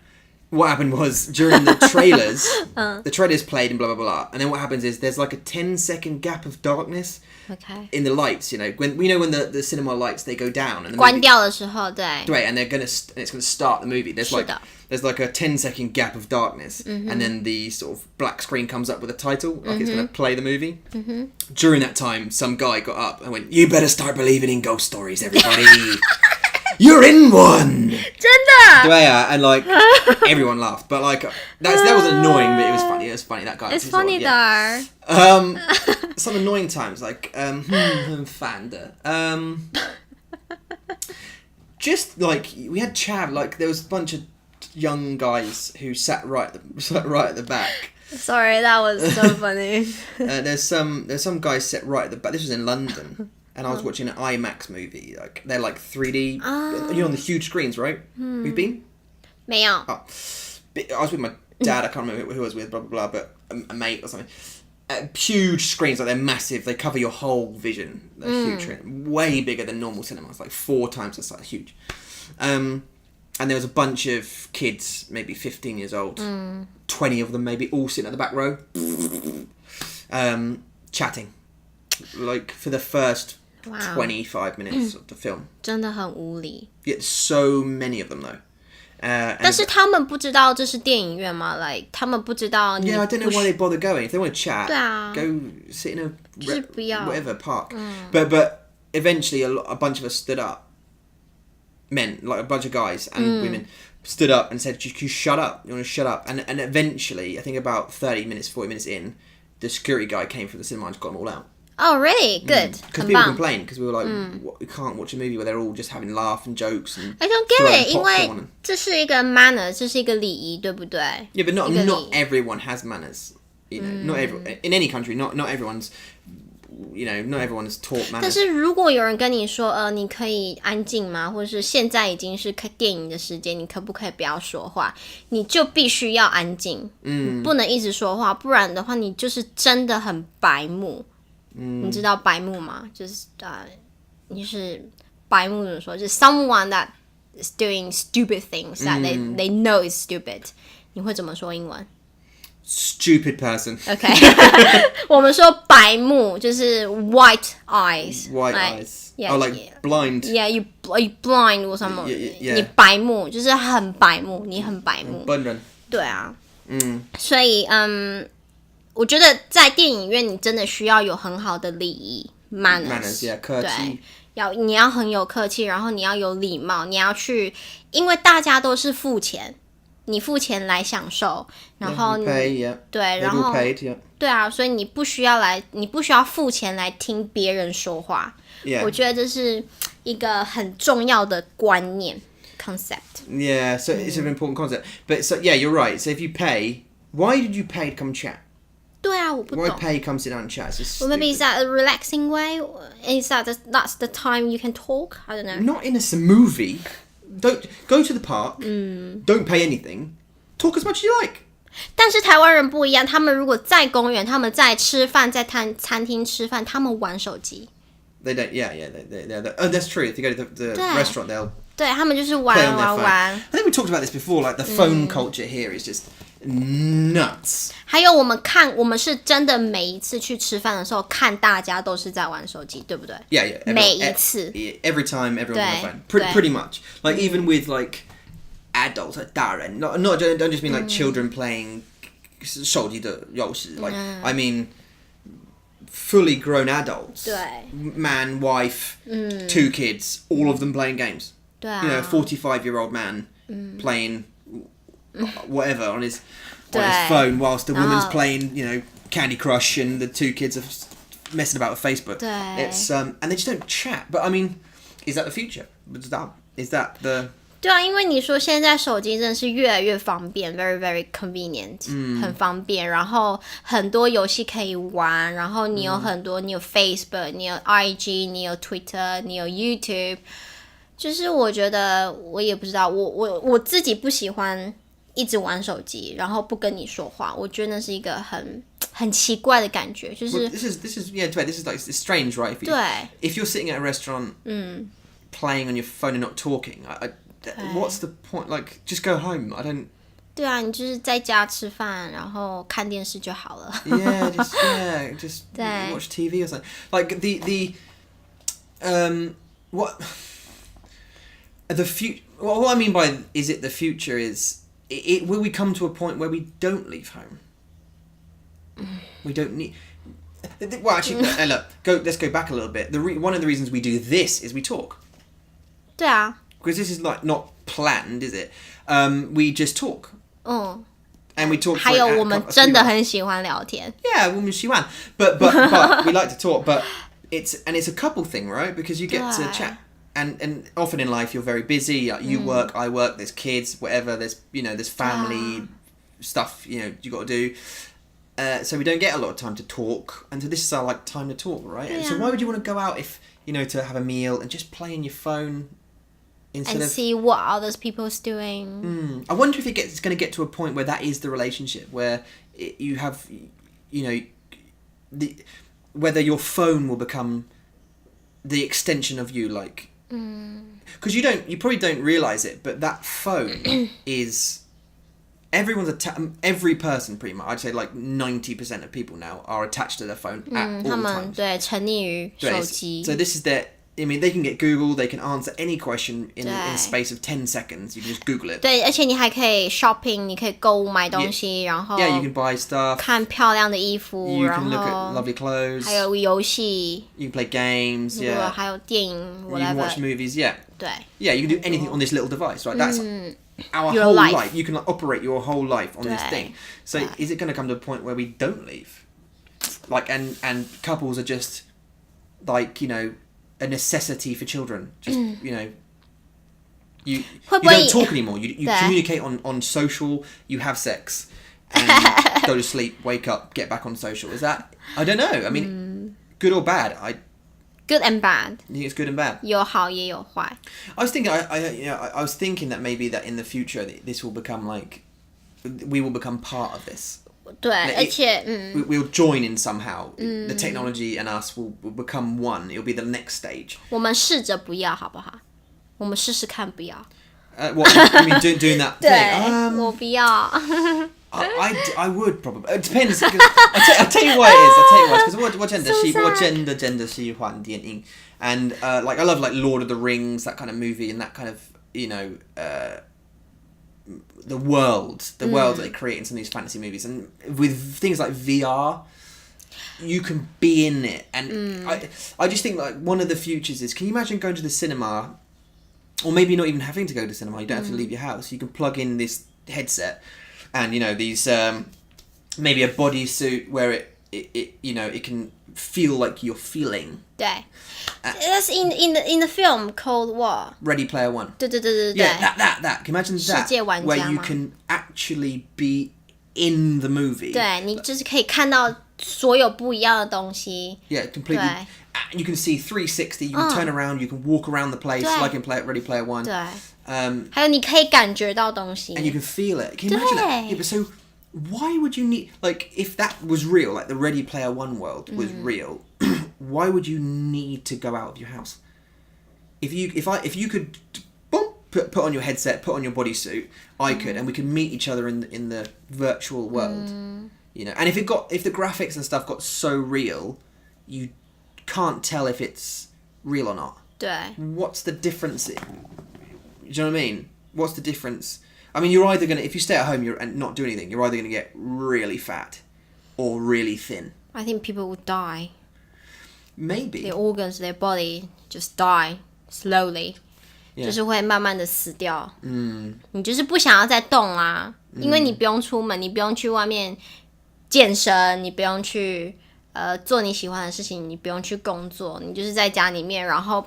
What happened was during the trailers, the trailers played and blah blah blah, and then what happens is there's like a 10-second gap of darkness in the lights. When the cinema lights they go down and the
关掉的时候，对，
and it's gonna start the movie. There's like a 10-second gap of darkness, and then the sort of black screen comes up with a title, like it's gonna play the movie. During that time, some guy got up and went, "You better start believing in ghost stories, everybody." You're in one!
真的
对啊, and like everyone laughed, but like that was annoying, but it was funny. It was funny. That guy.
It's funny
though. Some annoying times like Fanda. Just like we had Chav, like there was a bunch of young guys who sat right at the back.
Sorry, that was so funny.
There's some guys sat right at the back. This was in London. And I was watching an IMAX movie. Like they're like 3D. You're on the huge screens, right? We've been?
没有。
Oh. I was with my dad. I can't remember who I was with. Blah blah blah. But a mate or something. Huge screens, like they're massive. They cover your whole vision. They're huge, way bigger than normal cinemas. Like 4 times the size. Huge. And there was a bunch of kids, maybe 15 years old. 20 of them, maybe, all sitting at the back row, chatting, like for the first 25 minutes of the film.
真的很无理。
Yet so many of them though.
但是他们不知道这是电影院吗？ Like 他们不知道你。
Yeah, I don't know why they bother going. If they want to chat,
对啊
go sit in a
就是不要
whatever park. But eventually a bunch of us stood up. Men, like a bunch of guys and women, stood up and said, "You shut up. You want to shut up." And eventually, I think about 40 minutes in, the security guy came from the cinema and just got them all out.
Oh, really? Good.
Because people complained because we were like, we can't watch a movie where they're all just having laugh and jokes and
I don't get it. 因
throwing
为
popcorn.
这是一个 manner， 这是一个礼仪，对不对？
Yeah, but
一个礼仪。
not everyone has manners. You know, not every in any country. Not everyone's. You know, not everyone's taught manners.
但是如果有人跟你说，你可以安静吗？或者是现在已经是看电影的时间，你可不可以不要说话？你就必须要安静，不能一直说话，不然的话，你就是真的很白目。你知道白目吗？就是你是白目怎么说？就是 someone that is doing stupid things that they know is stupid。你会怎么说英文？
Stupid person.
Okay. 我们说白目就是 white eyes.
White
like,
eyes.
Yeah,
Oh, like blind.
Yeah, you blind or something.
Yeah.
你白目就是很白目，你很白目。
Blind.
对啊。所以我觉得在电影院你真的需要有很好的礼仪 manners.
Yeah, 客气。
对，你要很有客气，然后你要有礼貌，你要去，因为大家都是付钱。你付钱来享受，然后你
pay,
对，然后
paid, yeah.
对啊，所以你不需要付钱来听别人说话。
Yeah.
我觉得这是一个很重要的观念 concept.
Yeah, so it's an important concept. But so yeah, you're right. So if you pay, why did you pay to come chat?
对啊，我不懂。
Why pay come sit down and chat? It's
Well, maybe is that a relaxing way? Is that's the time you can talk? I don't know.
Not in a movie. Don't go to the park. Don't pay anything. Talk as much as you like.
但是台湾人不一样，他们如果在公园，他们在吃饭，在餐厅吃饭，他们玩手机。
They don't. Yeah. Oh, that's true. If you go to the restaurant, they'll
对他们就是玩
play on their
玩
phone.
玩。
I think we talked about this before. Like the phone culture here is just nuts.
还有我们是真的每一次去吃饭的时候，看大家都是在玩手机，对不对？
Yeah.
每一次。
Every time, everyone's on their phone.
对
Pretty much. Like even with like adults, like 大人, not don't just mean like children playing 手机的游戏. Like I mean fully grown adults.
对
Man, wife, 2 kids, all of them playing games.
对啊
You know, a 45-year-old man playing whatever on his phone whilst the woman's playing, you know, Candy Crush and the 2 kids are messing about with Facebook.
对
It's and they just don't chat. But I mean, is that the future? Is that the
对啊，因为你说现在手机真的是越来越方便 ，very very convenient，很方便，然后很多游戏可以玩，然后你有很多，你有 Facebook， 你有 IG， 你有 Twitter， 你有 YouTube， 就是我觉得我也不知道，我自己不喜欢一直玩手机，然后不跟你说话，我觉得那是一个很很奇怪的感觉，就是
Well, this is yeah, this is like it's strange, right?
对
If you're sitting at a restaurant playing on your phone and not talking, what's the point? Like, just go home. I don't.
对啊，你就是在家吃饭，然后看电视就好了。
just
对
watch TV or something. Like what the future. What I mean by is it the future is will we come to a point where we don't leave home? We don't need. Well, actually, look. Let's go back a little bit. One of the reasons we do this is we talk.
对啊，
Because this is like not planned, is it? We just talk.
嗯，
And we talk.
还有我们真的很喜欢聊天。
Yeah, 我们喜欢 but we like to talk. But it's a couple thing, right? Because you get to chat. And often in life you're very busy. You work, I work. There's kids, whatever. There's there's family stuff. You got to do. So we don't get a lot of time to talk. And so this is our time to talk, right? And so why would you want to go out if to have a meal and just play on your phone?
And see what others people's doing.
I wonder if it's going to get to a point where that is the relationship, where you have, whether your phone will become the extension of you, like, because you probably don't realize it, but that phone is every person pretty much. I'd say like 90% of people now are attached to their phone at all
他们
times.
对沉溺于手机。
So this is their. I mean, they can get Google. They can answer any question in a space of 10 seconds. You can just Google it.
对，而且你还可以 shopping， 你可以购物买东西，然后
Yeah, you can buy stuff.
看漂亮的衣服，
You
然
can look at
后
lovely clothes.
还有游戏，
You can play games.
如果
Yeah.
还有电影
You can watch
whatever，
movies. Yeah.
对
Yeah, you can do anything on this little device, right? That's our
Your
whole
life.
life. You can operate your whole life on this
对
thing. So is it going to come to a point where we don't leave? Like, and couples are just like, a necessity for children. Just, you don't talk anymore. You communicate on social, you have sex, and go to sleep, wake up, get back on social. Is that, I don't know. I mean, good or bad?
good and bad，
I think it's good and bad.
有好也有坏。
I was thinking, I was thinking that maybe that in the future this will become like, we will become part of this.
对，而且
We'll join in somehow. The technology and us will become one. It'll be the next stage.
我们试着不要好不好？我们试试看不要。
What you mean doing that
对
thing?，
我不要。
I would probably. It depends. I'll tell you why it is. I'll tell you why. Because what gender 喜欢电影 and like I love like Lord of the Rings, that kind of movie, and that kind of the world that they create in some of these fantasy movies, and with things like VR, you can be in it. And I just think like one of the futures is, can you imagine going to the cinema, or maybe not even having to go to the cinema? You don't have to leave your house. You can plug in this headset, and these maybe a bodysuit where it can feel like you're feeling.
对，That's in the film called what?
Ready Player One.
对对对对对。
Yeah, that. Can you imagine that?
世界玩家
where you
吗？
can actually be in the movie.
对，你就是可以看到所有不一样的东西。
Yeah, completely.
对。
You can see 360. You can turn around. You can walk around the place
对。
like in Ready Player One.
对。还有你可以感觉到东西。
And you can feel it. Can you imagine that? Yeah, but so why would you need, like, if that was real, like the Ready Player One world was real, why would you need to go out of your house? If you could boom, put on your headset, put on your bodysuit, I could, and we could meet each other in the virtual world. And if the graphics and stuff got so real, you can't tell if it's real or not.
对。
What's the difference? Do you know what I mean? What's the difference? I mean, you're either gonna, if you stay at home and not do anything, you're either gonna get really fat or really thin.
I think people would die.
Maybe.
Their organs, their body just die slowly.
Yeah.
就是会慢慢的死掉。你就是不想要再动啦，因为你不用出门，你不用去外面健身，你不用去做你喜欢的事情，你不用去工作，你就是在家里面，然后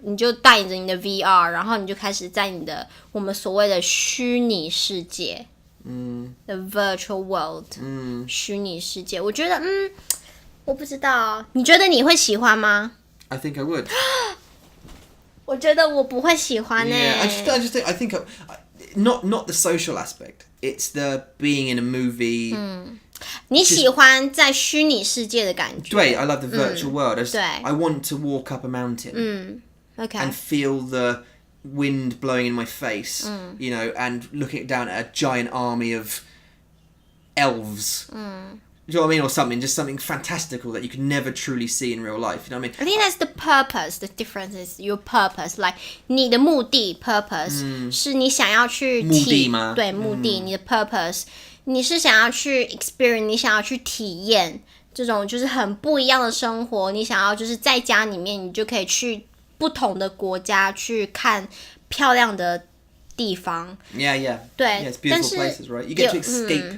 你就带着你的 VR， 然后你就开始在你的我们所谓的虚拟世界，the virtual world，虚拟世界，我觉得我不知道，你觉得你会喜欢吗？
I think I would.
我觉得我不会喜欢呢。
Yeah, I think not the social aspect. It's the being in a movie,
你喜欢在虚拟世界的感觉。
对 I love the virtual world.
对
I want to walk up a mountain
OK
and feel the wind blowing in my face, you know, and looking down at a giant army of elves. Do you know what I mean? Or something, just something fantastical that you can never truly see in real life. You know what I mean?
I think that's the purpose. The difference is your purpose. Like 你的目的 purpose、是你想要去
目的吗？
对，目的、你的 purpose， 你是想要去 experience， 你想要去体验这种就是很不一样的生活。你想要就是在家里面，你就可以去不同的国家去看漂亮的地方。
Yeah, yeah.
对
Yeah, it's beautiful places, right? You get to escape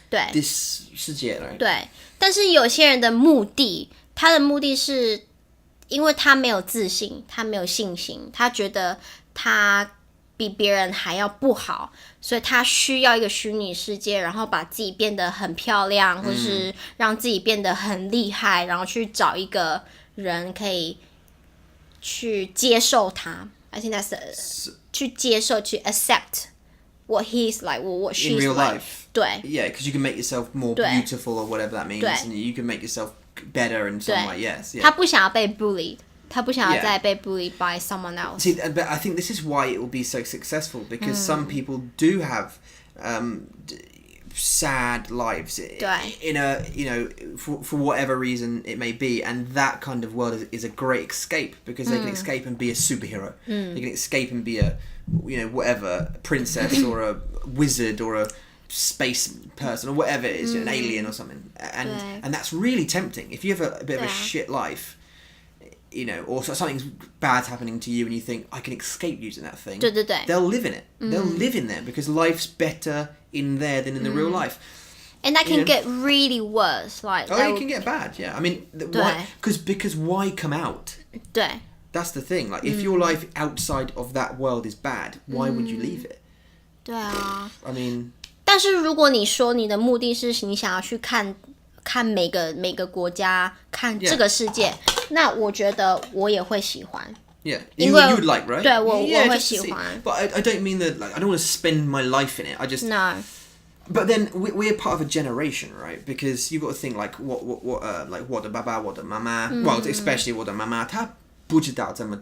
对
this 世界 right?
对，但是有些人的目的，他的目的是因为他没有自信，他没有信心，他觉得他比别人还要不好，所以他需要一个虚拟世界，然后把自己变得很漂亮，或是让自己变得很厉害，然后去找一个人可以去接受他。I think that's 去接受，去 accept what he's like, or what she's
In real
like.
life.
对
Yeah, because you can make yourself more
对
beautiful or whatever that means,
对
and you can make yourself better in some way. Yes, yeah.
他不想要被 bullied， 他不想要
Yeah.
再被 bullied by someone else。
See, but I think this is why it will be so successful, because some people do have sad lives in a, you know, for whatever reason it may be, and that kind of world is a great escape, because they can escape and be a superhero. They can escape and be a, you know, whatever, princess or a wizard or a space person or whatever it is, an alien or something, and that's really tempting. If you have a bit of a shit life, you know, or something bad's happening to you and you think, I can escape using that thing,
对对对
they'll live in it. They'll live in there, because life's better in there than in the real life.
And that can
You know?
get really worse. Like
Oh, it can get bad, yeah. I mean, why? Because why come out?
对
That's the thing. Like, if your life outside of that world is bad, why would you leave it?
对啊。
I mean,
但是如果你说你的目的是你想要去看每个国家，看这个世界，那我觉得我也会喜欢。
yeah,
因为
you would like, right?
对我
yeah,
我会
just to
喜
see.
欢。
But I don't mean that. Like, I don't want to spend my life in it. I just.
No.
But then we're part of a generation, right? Because you've got to think like what like what the baba, what the mama, well, especially what the mama, 她不知道怎么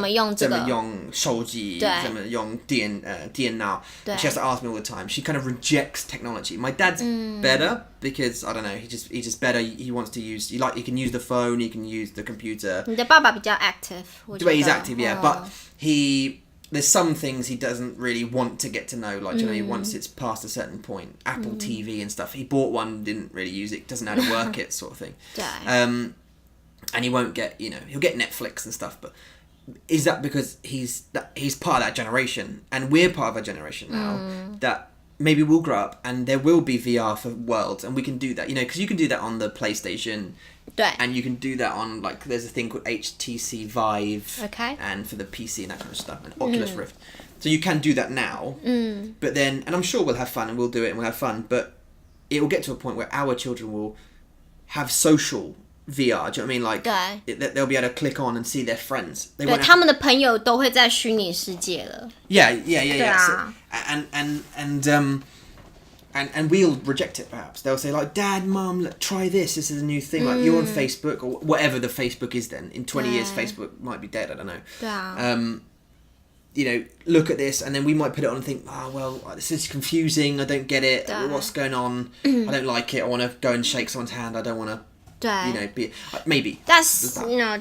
用这个，怎么用手机，怎么用电脑。She has to ask me all the time. She kind of rejects technology. My dad's better, because I don't know. He's just better. He wants to use. He can use the phone. He can use the computer.
你的爸爸比较 active， 我觉得。
He's active, yeah, but there's some things he doesn't really want to get to know, like, you know, once it's past a certain point. Apple TV and stuff. He bought one, didn't really use it, doesn't know how to work it, sort of thing.
对
And he won't get, you know, he'll get Netflix and stuff, but is that because he's part of that generation, and we're part of a generation now that maybe we'll grow up and there will be VR for worlds, and we can do that, you know, because you can do that on the PlayStation.
对
And you can do that on, like, there's a thing called HTC Vive.
Okay.
And for the PC and that kind of stuff, and Oculus Rift. So you can do that now. But then, and I'm sure we'll have fun and we'll do it and we'll have fun, but it will get to a point where our children will have social VR. Do you know what I mean? Like,
对
they'll be able to click on and see their friends. They
对，
won't
他们的朋友都会在虚拟世界了。
Yeah.
Yeah.
So, and we'll reject it, perhaps. They'll say, like, Dad, Mum, look, try this. This is a new thing. Like, you're on Facebook, or whatever the Facebook is then. In 20 years, Facebook might be dead, I don't know.
对啊。
You know, look at this, and then we might put it on and think, oh, well, this is confusing. I don't get it.
Yeah.
What's going on? I don't like it. I want to go and shake someone's hand. I don't want to,
对
you know, be... Maybe.
That's you know,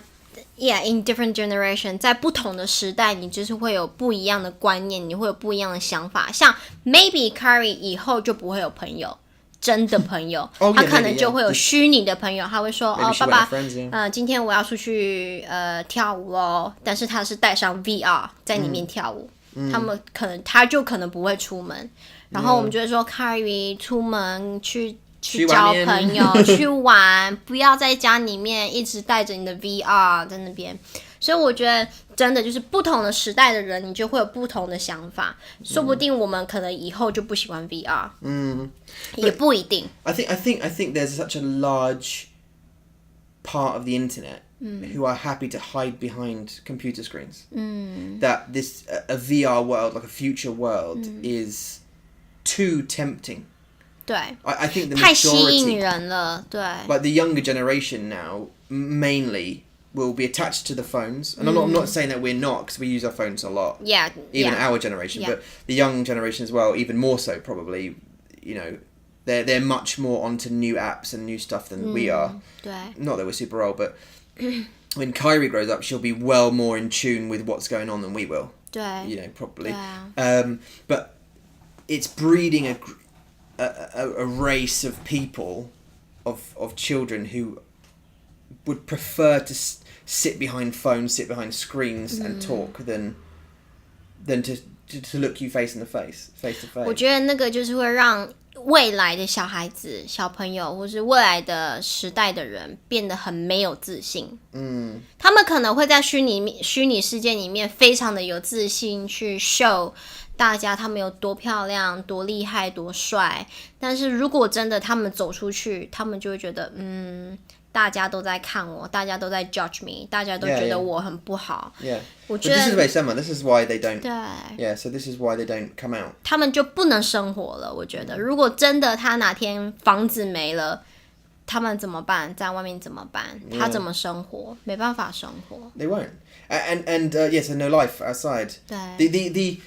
yeah, in different generation， 在不同的时代，你就是会有不一样的观念，你会有不一样的想法。像 maybe Carrie 以后就不会有朋友，真的朋友，
Oh,
他
yeah,
可能
maybe,
就会有
yeah.
虚拟的朋友，他会说
Maybe
哦，
she
爸
won't
爸
have friends, yeah.
今天我要出去跳舞哦，但是他是带上 VR 在里面跳舞，他就可能不会出门，然后我们就会说 Carrie 出门去交朋友，去玩，不要在家里面一直带着你的 VR 在那边。所以我觉得真的就是不同的时代的人，你就会有不同的想法。说不定我们可能以后就不喜欢 VR，也不一定。
I think there's such a large part of the internet who are happy to hide behind computer screens. That a VR world, like a future world, is too tempting
对
I think the
太吸引
majority,
人了，对
like the younger generation now, mainly will be attached to the phones. And I'm not saying that we're not, because we use our phones a lot.
Yeah,
Even
yeah.
our generation,
Yeah.
but the young generation as well, even more so probably, you know, they're much more onto new apps and new stuff than we are.
对
Not that we're super old, but when Kyrie grows up, she'll be well more in tune with what's going on than we will.
对
You know, probably.
对啊
But it's breeding a race of people, of children who would prefer to sit behind phones, sit behind screens and talk than to look you face to face.
我觉得那个就是会让未来的小孩子、小朋友，或是未来的时代的人变得很没有自信。他们可能会在虚拟世界里面非常的有自信，去 show 大家他们有多漂亮、多厉害、多帅。但是如果真的他们走出去，他们就会觉得，大家都在看我，大家都在 judge me， 大家都觉得我很不好。
Yeah.
我
But
觉
this is
得
very similar. This is why they don't.
对。
Yeah, so this is why they don't come out.
他们就不能生活了。我觉得，如果真的他哪天房子没了，他们怎么办？在外面怎么办？他怎么生活？没办法生活。
They won't. And yes, and no life outside.
对
The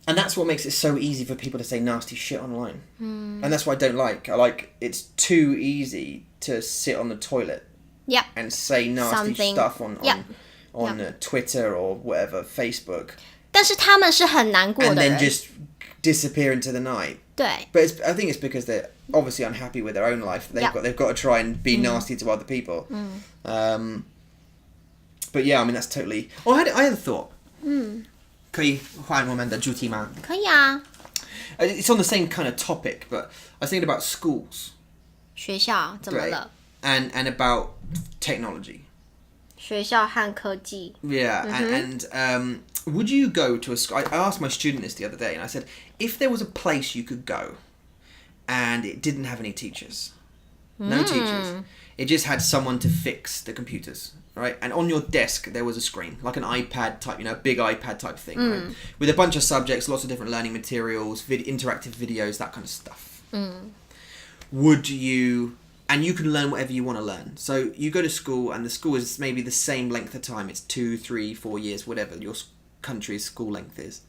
and that's what makes it so easy for people to say nasty shit online. And that's what I don't like. I like it's too easy to sit on the toilet
Yep.
and say nasty
Something.
stuff on
Yep.
Twitter or whatever, Facebook,
但是他们是很难过
and
的
then
人。
just disappear into the night.
对
But I think it's because they're obviously unhappy with their own life.
Yep.
They've got to try and be nasty to other people. But yeah, I mean that's totally. Oh, I had a thought. 可以换我们的主题吗？
可以啊。
It's on the same kind of topic, but I was thinking about schools.
学校怎么了？
And about technology.
学校和科技。
Yeah, and would you go to a school? I asked my student this the other day, and I said, if there was a place you could go, and it didn't have any teachers, no teachers, it just had someone to fix the computers, right? And on your desk there was a screen, like an iPad type, a big iPad type thing, right? With a bunch of subjects, lots of different learning materials, interactive videos, that kind of stuff. Would you? And you can learn whatever you want to learn. So you go to school, and the school is maybe the same length of time. It's 2, 3, 4 years, whatever your country's school length is.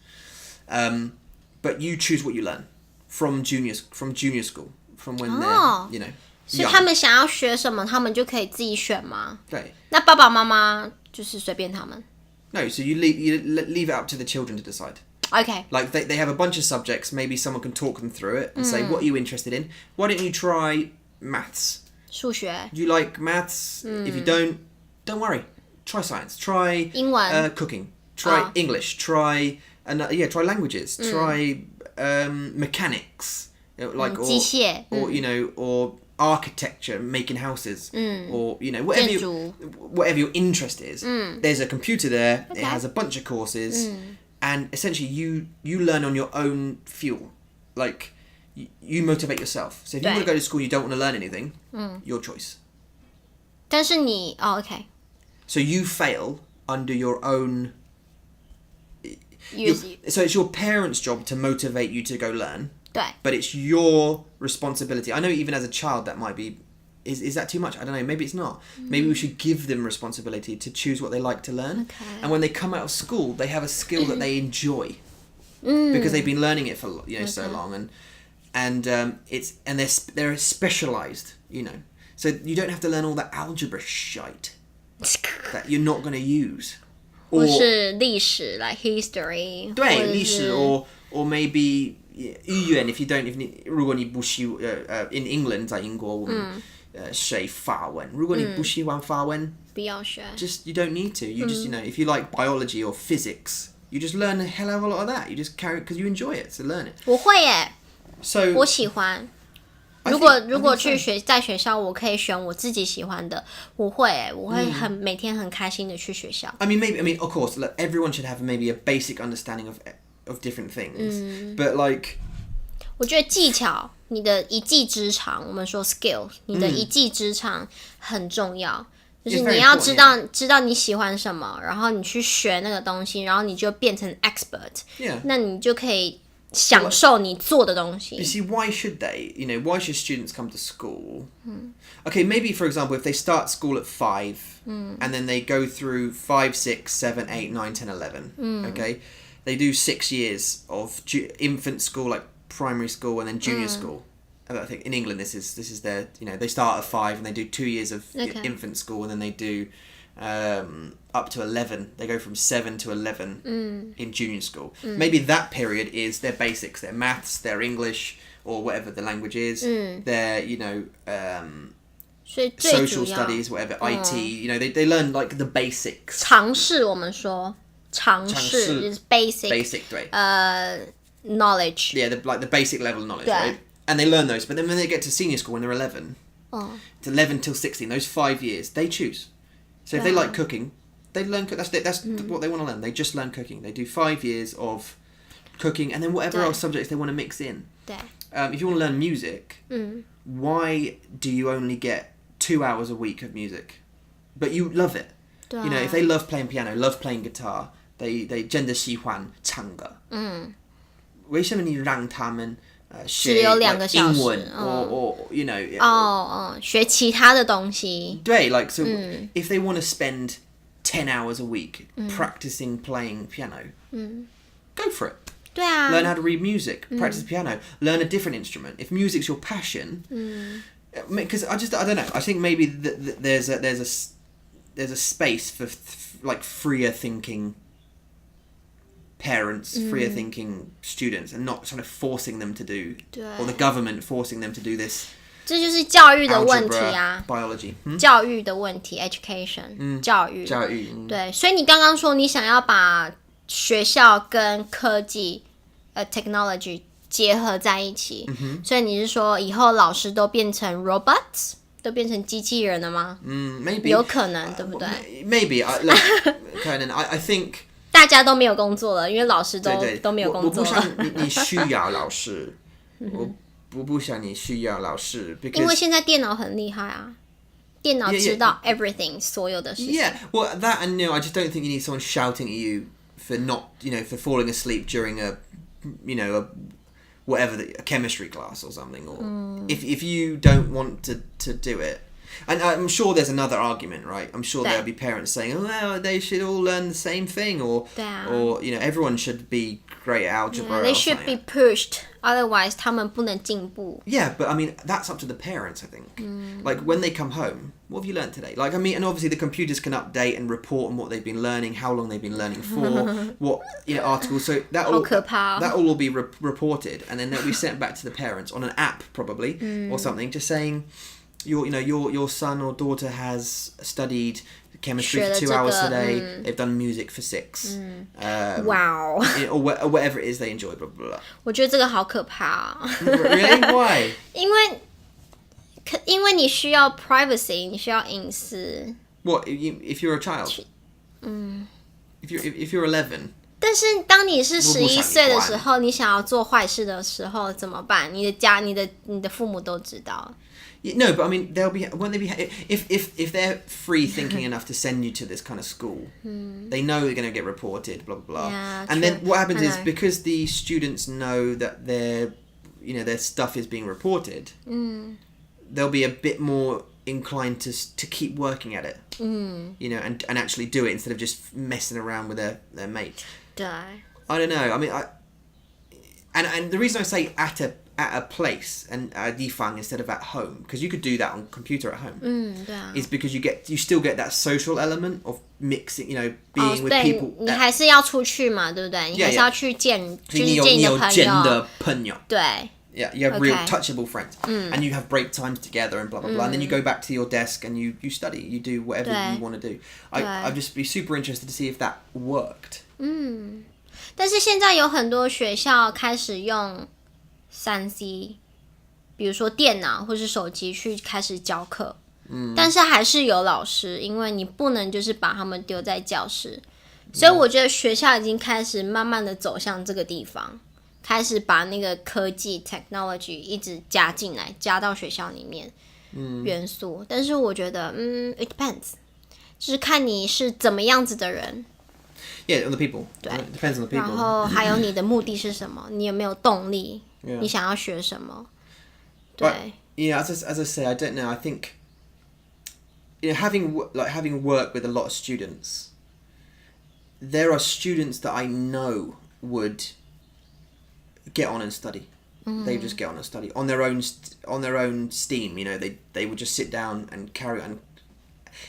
But you choose what you learn from junior school, from when they're
所以
young.
他们想要学什么，他们就可以自己选吗？
对。
那爸爸妈妈就是随便他们。
No, so you leave it up to the children to decide.
OK，
Like they have a bunch of subjects. Maybe someone can talk them through it and say, what are you interested in? Why don't you try maths?
数学、
Do you like maths? If you don't worry. Try science. Try
英文
cooking. Try English. Try try languages. Try mechanics. Like
机械
or or architecture, making houses, or whatever
建筑
whatever your interest is. There's a computer there.
Okay.
It has a bunch of courses, and essentially you learn on your own fuel. Like you motivate yourself. So if you want to go to school, and you don't want to learn anything. Your choice.
但是你OK，
So you fail under your own.
You-
So it's your parents' job to motivate you to go learn.
对
But it's your responsibility. I know even as a child that might be... Is that too much? I don't know. Maybe it's not. Maybe we should give them responsibility to choose what they like to learn.
Okay.
And when they come out of school, they have a skill that they enjoy. Because they've been learning it for so long. And they're specialised, So you don't have to learn all that algebra shite that you're not going to use.
或是历史 like history，
对，
或者是
历史 or maybe 语言 if you don't if 如果你不喜in England 在英国我们学法文，如果你不喜欢法文，
不要学。
just you don't need to. You just if you like biology or physics, you just learn a hell of a lot of that. You just carry it because you enjoy it, so learn it.
我会耶，
So
我喜欢。
I
如果
think-
如果
I think
去
so.
在学校，我可以选我自己喜欢的，我会耶，我会每天很开心的去学校。
I mean, of course, look, everyone should have maybe a basic understanding of different things, but like
我觉得技巧，你的一技之长，我们说 skill， 你的一技之长很重要。就是
It's very
你要
important,
知道你喜欢什么，然后你去学那个东西，然后你就变成 expert，
yeah.
那你就可以享受你做的东西。
You see, why should they? Why should students come to school? Okay, maybe, for example, if they start school at 5, and then they go through 5, 6, 7, 8, 9, 10, 11, okay? They do 6 years of infant school, like primary school, and then junior school. I think in England this is their, they start at 5 and they do 2 years of infant school, and then they do up to 11. They go from 7 to 11 in junior school. Maybe that period is their basics, their maths, their English, or whatever the language is, their social studies, whatever, IT, they learn like the basics.
常识我们说常识 is basic
对
knowledge.
Yeah, the basic level of knowledge, right? And they learn those, but then when they get to senior school when they're 11, it's 11 till 16, those 5 years, they choose. So if they like cooking, they learn. That's what they want to learn. They just learn cooking. They do 5 years of cooking, and then whatever else subjects they want to mix in. If you want to learn music, why do you only get 2 hours a week of music? But you love it. If they love playing piano, love playing guitar, they 真的喜欢唱歌。为什么你让他们学英文 or
学其他的东西。
对 like so if they want to spend 10 hours a week practicing playing piano, go for it.
对啊
Learn how to read music, practice the piano, learn a different instrument. If music's your passion, because I don't know, I think maybe there's a space for like freer thinking parents, freer thinking students, and not sort of forcing them to do, or the government forcing them to do this.
这就是教育的问题啊
biology
教育的问题 education 教育对，所以你刚刚说你想要把学校跟科技technology 结合在一起，所以你是说以后老师都变成 robots， 都变成机器人了吗
？Maybe
有可能对不对
？Maybe可能 I think
大家都没有工作了，因为老师都没有工作了。
我不想你需要老师，我不想你需要老师，
因为现在电脑很厉害啊，电脑知道 everything 所有的事情。
Yeah, well that and I just don't think you need someone shouting at you for not for falling asleep during a whatever a chemistry class or something, or if you don't want to do it. And I'm sure there's another argument, right? I'm sure there'll be parents saying, "Oh, well, they should all learn the same thing," or everyone should be great at algebra.
They should be pushed, otherwise 他们不能进步。
Yeah, but I mean that's up to the parents, I think. Like when they come home, what have you learned today? Like I mean, and obviously the computers can update and report on what they've been learning, how long they've been learning for, what articles. So that all will be reported, and then they'll be sent back to the parents on an app probably or something, just saying. Your son or daughter has studied chemistry for 2 hours today. They've done music for 6.
Wow.
Or whatever it is they enjoy. Blah blah blah.
我觉得这个好可怕啊。
Really? Why?
因为你需要 privacy， 你需要隐私。
What if you're a child? If you're 11.
但是当你是11岁的时候，你想要做坏事的时候怎么办？你的父母都知道。
No, but I mean, won't they be if they're free thinking enough to send you to this kind of school, they know they're going to get reported, blah blah blah.
Yeah,
and
true.
then what happens is because the students know that their stuff is being reported, they'll be a bit more inclined to keep working at it, and actually do it instead of just messing around with their mate.
对
I don't know. I mean, and the reason I say at a place and地方 instead of at home, because you could do that on computer at home,
对啊
is because you still get that social element of mixing, being with people.
你还是要出去嘛，对不对？你还是要去见你的朋友。对
Yeah, you have real touchable friends, and you have break times together and blah blah blah, and then you go back to your desk and you study, you do whatever you want to do. I'd just be super interested to see if that worked.
但是现在有很多学校开始用3C， 比如说电脑或是手机去开始教课，但是还是有老师，因为你不能就是把他们丢在教室，所以我觉得学校已经开始慢慢的走向这个地方，开始把那个科技 technology 一直加进来，加到学校里面元素，但是我觉得it depends， 就是看你是怎么样子的人。
Yeah, on the people.
对
It depends on the people.
然后还有你的目的是什么？你有没有动力？你想要学什么？对。
But, as I say, I don't know. I think having worked with a lot of students, there are students that I know would get on and study. They just get on and study on their own steam. They would just sit down and carry on.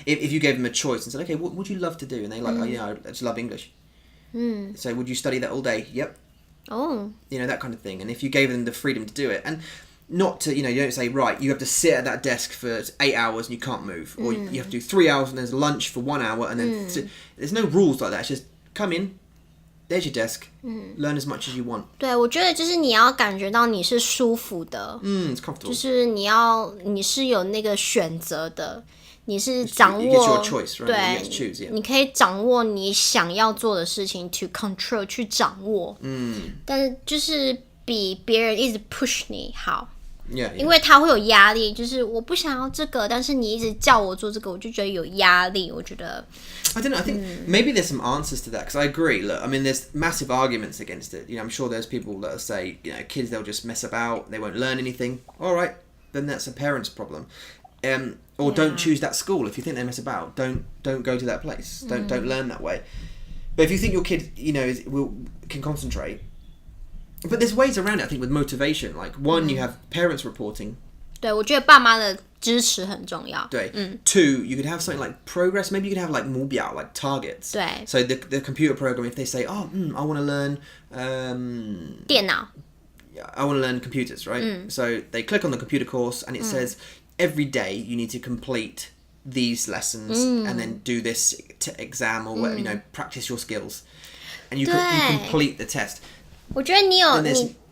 If you gave them a choice and said, okay, what would you love to do? And they I just love English. So would you study that all day? Yep.
Oh.
That kind of thing. And if you gave them the freedom to do it, and not to, you don't say, right, you have to sit at that desk for 8 hours and you can't move, or you have to do 3 hours and there's lunch for 1 hour, and then there's no rules like that. It's just come in, there's your desk, learn as much as you want.
对，我觉得就是你要感觉到你是舒服的，
It's comfortable.
就是你是有那个选择的，你是掌
You get
握
your choice, right?
对
You get to choose, yeah.
你可以掌握你想要做的事情 to control 去掌握，但是就是比别人一直 push 你好。
Yeah.
因为他会有压力，就是我不想要这个，但是你一直叫我做这个，我就觉得有压力。我觉得
I don't know. I think maybe there's some answers to that, because I agree. Look, I mean, there's massive arguments against it. I'm sure there's people that say, kids, they'll just mess about, they won't learn anything. All right, then that's a parent's problem. Or don't choose that school if you think they mess about. Don't go to that place. Don't learn that way. But if you think your kid, can concentrate. But there's ways around it, I think, with motivation. Like, one, you have parents reporting.
对，我觉得爸妈的支持很重要。
对。Two, you could have something like progress. Maybe you could have like 目标, like targets.
对。
So the computer program, if they say, I want to learn
电脑
I want to learn computers, right? So they click on the computer course and it says every day you need to complete these lessons and then do this exam or whatever, practice your skills. And you complete the test.
我觉得你有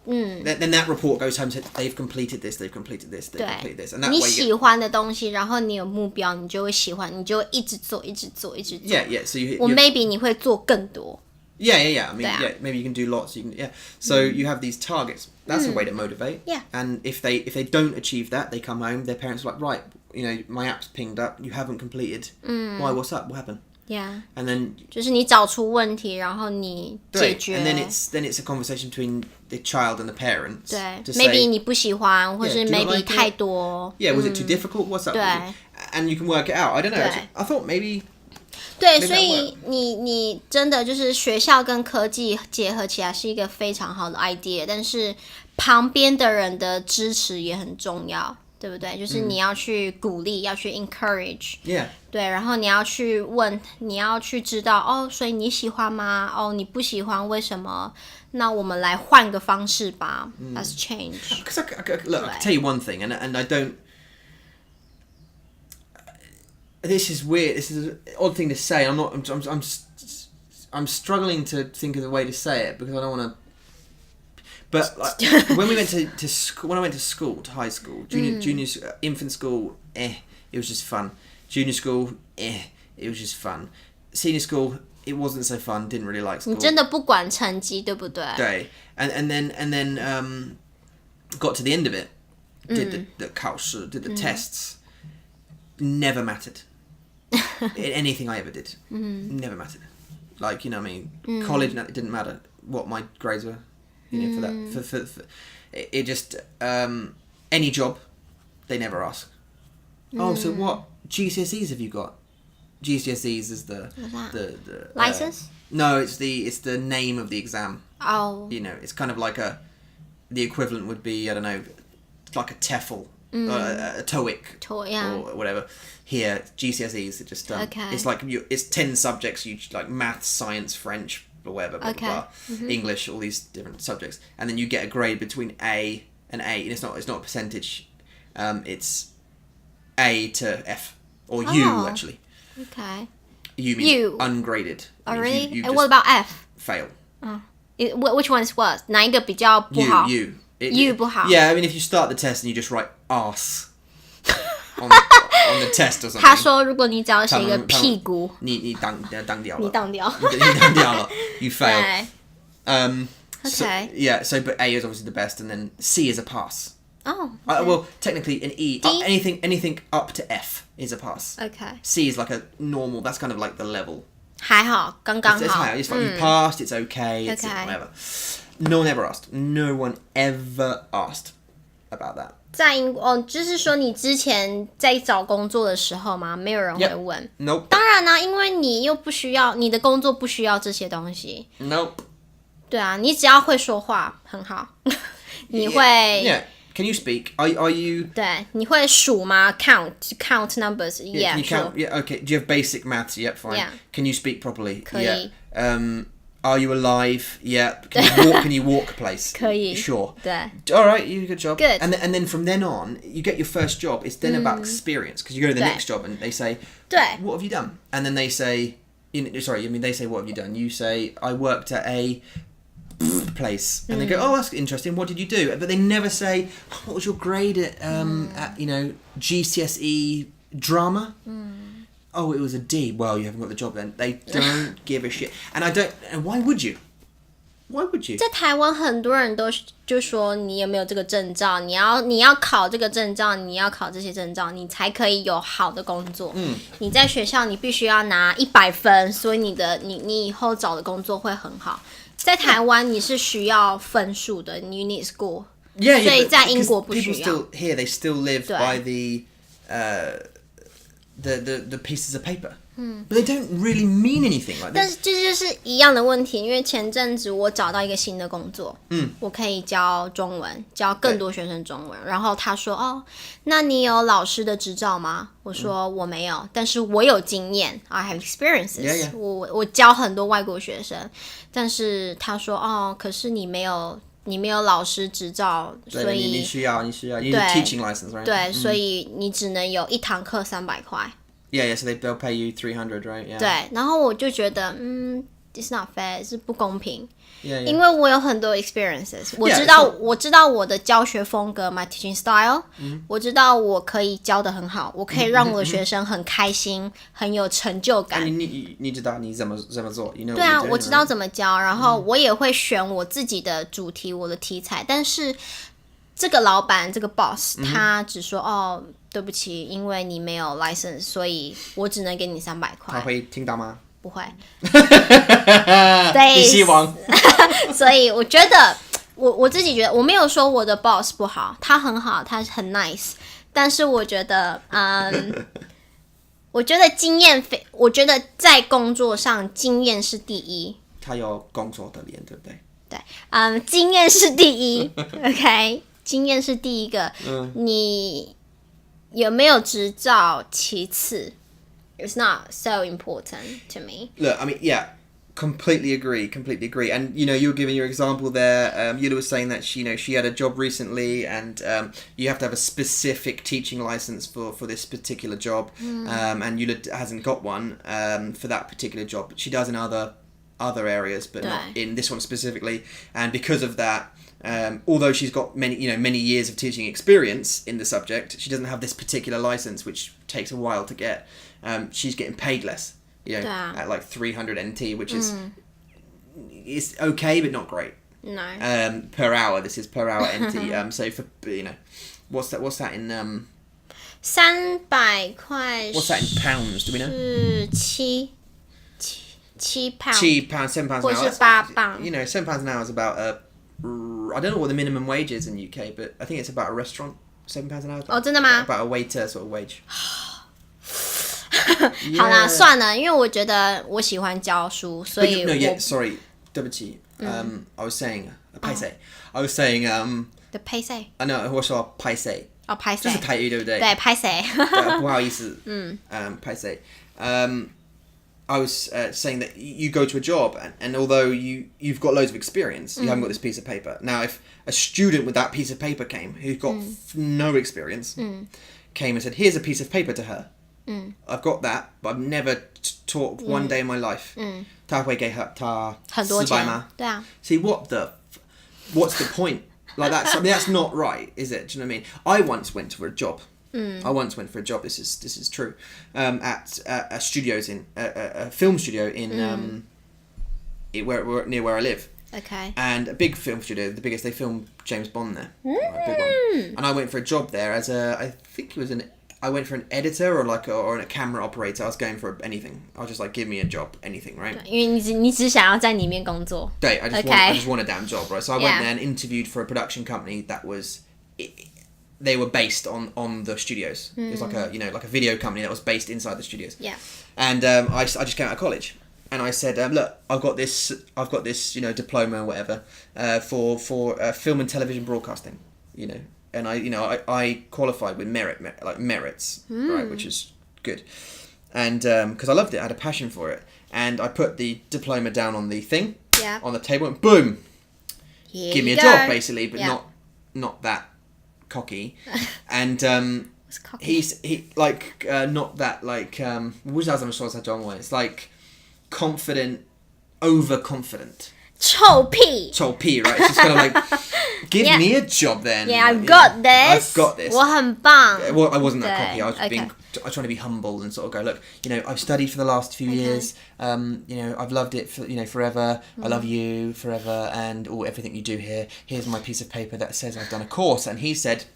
Then that report goes home and says they've completed this, they've completed this, they've completed this. And that
你
way
喜欢的东西，然后你有目标，你就会喜欢，你就会一直做，一直做，一直做。
Yeah. So
我 maybe 你会做更多。
Yeah. I mean, maybe you can do lots. So you have these targets. That's a way to motivate.
Yeah.
And if they don't achieve that, they come home. Their parents are like, right, my app's pinged up. You haven't completed. Why? What's up? What happened?
Yeah.
And then
就是你找出问题，然后你解决。
And then it's a conversation between the child and the parents.
对
to
，maybe
say,
你不喜欢，或是
do you not
maybe
like it?
太多。
Yeah, was it too difficult? What's up?
对
with you? And you can work it out. I don't know.
对
I thought maybe.
对，
Maybe
所以你真的就是学校跟科技结合起来是一个非常好的 idea， 但是旁边的人的支持也很重要，对不对？就是你要去鼓励，要去 encourage，
Yeah.
对，然后你要去问，你要去知道所以你喜欢吗？你不喜欢，为什么？那我们来换个方式吧。Let's change.
Because look, I can tell you one thing, and I don't. This is weird. This is an odd thing to say. I'm struggling to think of the way to say it because I don't want to. But when we went to school, when I went to school, to high school, junior, infant school, it was just fun. Junior school, it was just fun. Senior school, it wasn't so fun. Didn't really like school.
你真的不管成绩，对不对？
对 and then got to the end of it. Did the 考试, did the tests. Never mattered. Anything I ever did. Never mattered. Like, what I mean? College, it didn't matter what my grades were. For that. For it just, any job, they never ask. So what GCSEs have you got? GCSEs is the
license?
No, it's the name of the exam.
Oh.
It's kind of like the equivalent would be, I don't know, like a TEFL, a TOEIC, or whatever. Here, GCSEs are just it's like it's 10 subjects. You like maths, science, French, or whatever, blah, blah, blah. English, all these different subjects, and then you get a grade between A and A, and it's not a percentage. It's A to F or U actually.
Okay.
U means ungraded.
Oh, really?
You
And what about F?
Fail.
Which one is worse? 哪一个比较不好？
U
不好。
Yeah, I mean, if you start the test and you just write arse on the test or something.
他说，如果你只要写一个屁股，
你当掉了。
你当掉。
你当掉了。You fail.
Okay.
So but A is obviously the best, and then C is a pass.
Oh. Okay.
Well, technically an E. anything up to F is a pass.
Okay.
C is like a normal. That's kind of like the level.
还好，刚刚好。
It's fine. You passed. It's okay. It's whatever. No one ever asked. No one ever asked about that.
在就是说你之前在找工作的时候吗？没有人会问。
Nope.
当然啦，因为你又不需要，你的工作不需要这些东西。
Nope.
对啊，你只要会说话，很好。你会
Can you speak? Are you?
对，你会数吗？count numbers.
Can you count?
Sure.
Yeah. Okay. Do you have basic maths? Yep. Fine.
Yeah.
Can you speak properly?
可以。
Yeah. Are you alive? Yeah. Can you walk a place?
可以。
Sure.
对。
All right. You do a good job.
Good.
And then from then on, you get your first job. It's then about experience because you go to the
对。
next job and they say,
对。
"What have you done?" And then they say, they say, "What have you done?" You say, "I worked at a." Place and they go, oh, that's interesting, what did you do? But they never say, what was your grade at GCSE drama? Oh, it was a D. Well, you haven't got the job then. They don't give a shit. And why would you?
在台湾很多人都就说你有没有这个证照，你要考这个证照，你要考这些证照，你才可以有好的工作。你在学校你必须要拿100分，所以你以后找的工作会很好。在台湾你是需要分数的，你 need score。Yeah, 所以在英国不需要。
People still here, they still live by the pieces of paper. But they don't really mean anything like
但
this.
是这就是一样的问题，因为前阵子我找到一个新的工作，我可以教中文，教更多学生中文。然后他说，哦，那你有老师的执照吗？我说我没有，但是我有经验 ，I have experiences。Yeah. 我教很多外国学生，但是他说，哦，可是你没有老师执照，所以
你需要 you need a teaching license, right?
对，所以你只能有一堂课300块。
Yeah, so they'll pay you 300, right? Yeah.
对，然后我就觉得，it's not fair， 是不公平。
Yeah.
因为我有很多 experiences， 我知道我的教学风格 my teaching style，我知道我可以教得很好，我可以让我的学生很开心，很有成就感。
你知道你怎么做 you know
对啊，
what you're doing,
我知道
right?
怎么教，然后我也会选我自己的主题，我的题材，但是这个老板这个 boss，他只说哦，对不起，因为你没有 license， 所以我只能给你300块。
他会听到吗？
不会。
你希望？
所以我觉得，我自己觉得，我没有说我的 boss 不好，他很好，他很 nice， 但是我觉得，我觉得我觉得在工作上经验是第一。
他有工作的脸，对不对？
对，经验是第一，OK， 经验是第一个，你有没有执照其次。It's not so important to me.
Look, I mean, yeah, completely agree. And you were giving your example there. Yula was saying that she had a job recently, and you have to have a specific teaching license for this particular job. And Yula hasn't got one for that particular job, but she does in other areas, but not in this one specifically. And because of that, although she's got many years of teaching experience in the subject, she doesn't have this particular license, which takes a while to get. She's getting paid less, at like 300 NT, which is okay, but not great.
No.
Per hour, this is per hour NT. So for what's that in
300块
What's that in pounds? Do we know?
是7 pounds.
£7 an hour.
或是8磅。
£7 an hour is about I don't know what the minimum wage is in the UK, but I think it's about a restaurant. £7 an hour.
哦，真的吗？
About a waiter sort of wage.
好啦，算了，因为我觉得我喜欢教书，所以
sorry, 对不起。I was saying, I was saying,
the pace.
I know, 我说拍谁？
哦，拍谁？
这是台语对不对？
对，拍谁？
不好意思。拍谁？I was saying that you go to a job and although you've got loads of experience, you haven't got this piece of paper. Now, if a student with that piece of paper came, who's got no experience, came and said, here's a piece of paper to her. I've got that, but I've never taught one day in my life. 他会给他400吗？
对啊。
See, what's the point? Like that's not right, is it? Do you know what I mean? I once went for a job. This is true. At a studios in a film studio in near where I live.
Okay.
And a big film studio, the biggest. They filmed James Bond there. A big one. And I went for a job there as I think it was I went for an editor or a camera operator. I was going for anything. I was just like, give me a job, anything, right?
因为你只想要在里面工作。
对, I just want a damn job, right? So I went
Yeah.
there and interviewed for a production company that was, they were based on the studios. It was like a video company that was based inside the studios.
Yeah.
And I just came out of college. And I said, look, I've got this, diploma or whatever, for film and television broadcasting, and I qualified with merits, right, which is good, and because I loved it, I had a passion for it, and I put the diploma down on the thing, on the table, and boom, give me a job, basically, but not that cocky, and he not that like 不知道怎么说在中文, it's like confident, overconfident.
臭屁，right?
It's just kind of like, give me a job then.
Yeah, I've got this.我很棒.
Well, I wasn't that cocky. I was trying to be humble and sort of go, look, I've studied for the last few years. I've loved it for, forever. I love you forever, and everything you do here. Here's my piece of paper that says I've done a course. And he said,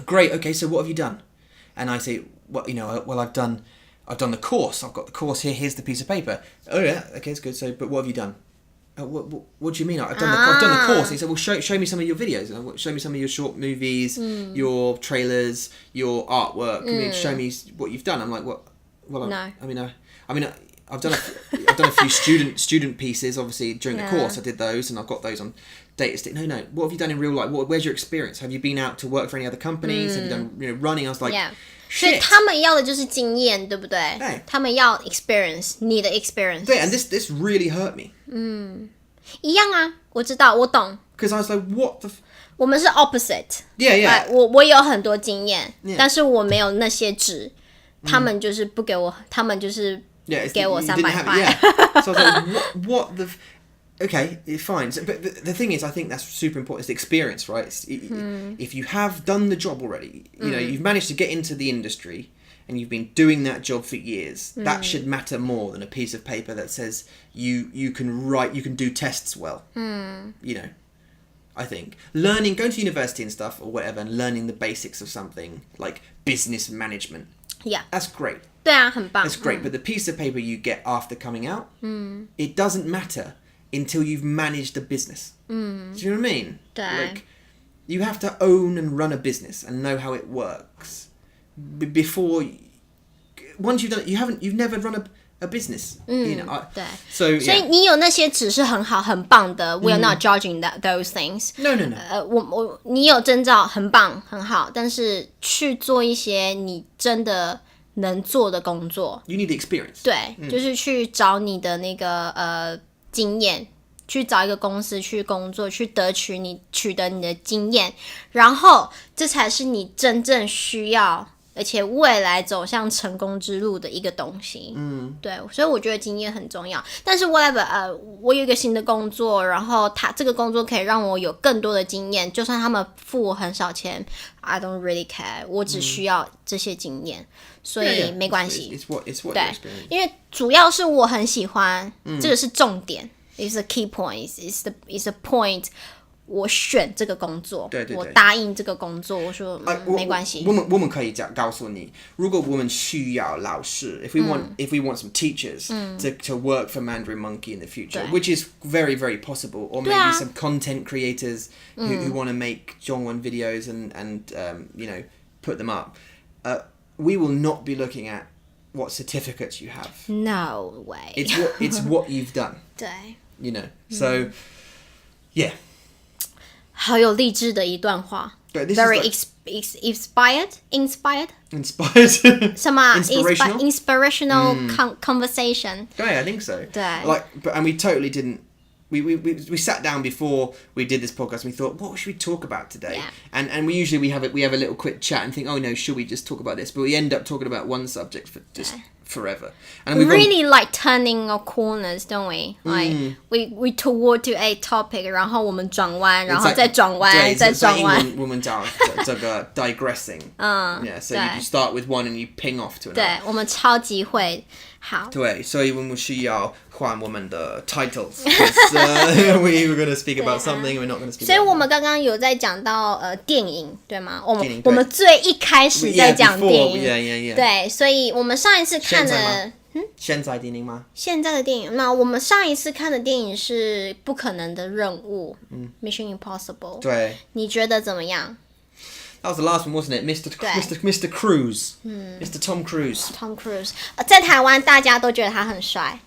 great. Okay, so what have you done? And I say, well, I've done the course. I've got the course here. Here's the piece of paper. Oh yeah, okay, it's good. So, but what have you done? What do you mean? I've done the course. And he said, well, show me some of your videos. Show me some of your short movies, your trailers, your artwork. Show me what you've done. I'm like, what? Well,
no.
I've done a few student pieces. Obviously, during the course, I did those, and I've got those on data stick. No. What have you done in real life? Where's your experience? Have you been out to work for any other companies? Have you done running? I was like,
所以他们要的就是经验，对不对？
对，
他们要 experience， 你的 experience。
对 ，and this really hurt me.
一样啊，我知道，我懂。
Because I was like, what the?
我们是 opposite。Yeah. 我有很多经验，但是我没有那些纸，他们就是不给我，他们就是给我300块。
So I was like, what the? Okay, fine. So, but the thing is, I think that's super important. It's the experience, right? If you have done the job already, you've managed to get into the industry, and you've been doing that job for years. That should matter more than a piece of paper that says you can do tests well. I think going to university and stuff or whatever, and learning the basics of something like business management.
Yeah,
that's great.
对啊，很棒。
That's great, but the piece of paper you get after coming out, it doesn't matter until you've managed a business. Do you know what I mean?
对。
Like, you have to own and run a business and know how it works before. Once you've done it, you've never run a business.
对。
所以
你有那些纸是很好很棒的。We are not judging those things.
No.
你有证照很棒很好，但是去做一些你真的能做的工作。
You need the experience.
对，就是去找你的那个经验，去找一个公司去工作，去取得你的经验，然后这才是你真正需要，而且未来走向成功之路的一个东西。对，所以我觉得经验很重要。但是 whatever，我有一个新的工作，然后这个工作可以让我有更多的经验，就算他们付我很少钱 ，I don't really care， 我只需要这些经验，所以没关系。
It's what
对，因为主要是我很喜欢，这个是重点。It's the key point. It's the point. 我选这个工作，
对，
我答应这个工作，我说没关系。
我们可以告诉你，如果我们需要老师 if we want some teachers to work for Mandarin Monkey in the future, which is very, very possible, or maybe some content creators who want to make 中文 videos and put them up, we will not be looking at what certificates you have.
No way.
It's what you've done.
对。
So yeah.
好有励志的一段话。
对
，very inspired. 什么 inspirational conversation.
对 I think so.
对
and we totally didn't. We sat down before we did this podcast and we thought, what should we talk about today?
Yeah.
And we usually we have a little quick chat and think, oh no, should we just talk about this? But we end up talking about one subject for forever. And
We really like turning our corners, don't we? Like we toward to a topic, 然后我们转弯，然后再转弯，再转弯。
我们讲这个 digressing. Yeah, so you start with one and you ping off to another.
对，我们超级会。好。
对，所以我们需要换我们的 titles. Because we were going to speak about something, we're not going to speak.
所以我们刚刚有在讲到电影，对吗？我们最一开始在讲电影，
yeah.
对，所以我们上一次看的。
现在电影吗？
现在的电影，那我们上一次看的电影是《不可能的任务》，Mission Impossible。
对，
你觉得怎么样？
That was the last one, wasn't it? Mr. Cruise. Mr. Tom Cruise.
Tom Cruise，在台湾大家都觉得他很帅。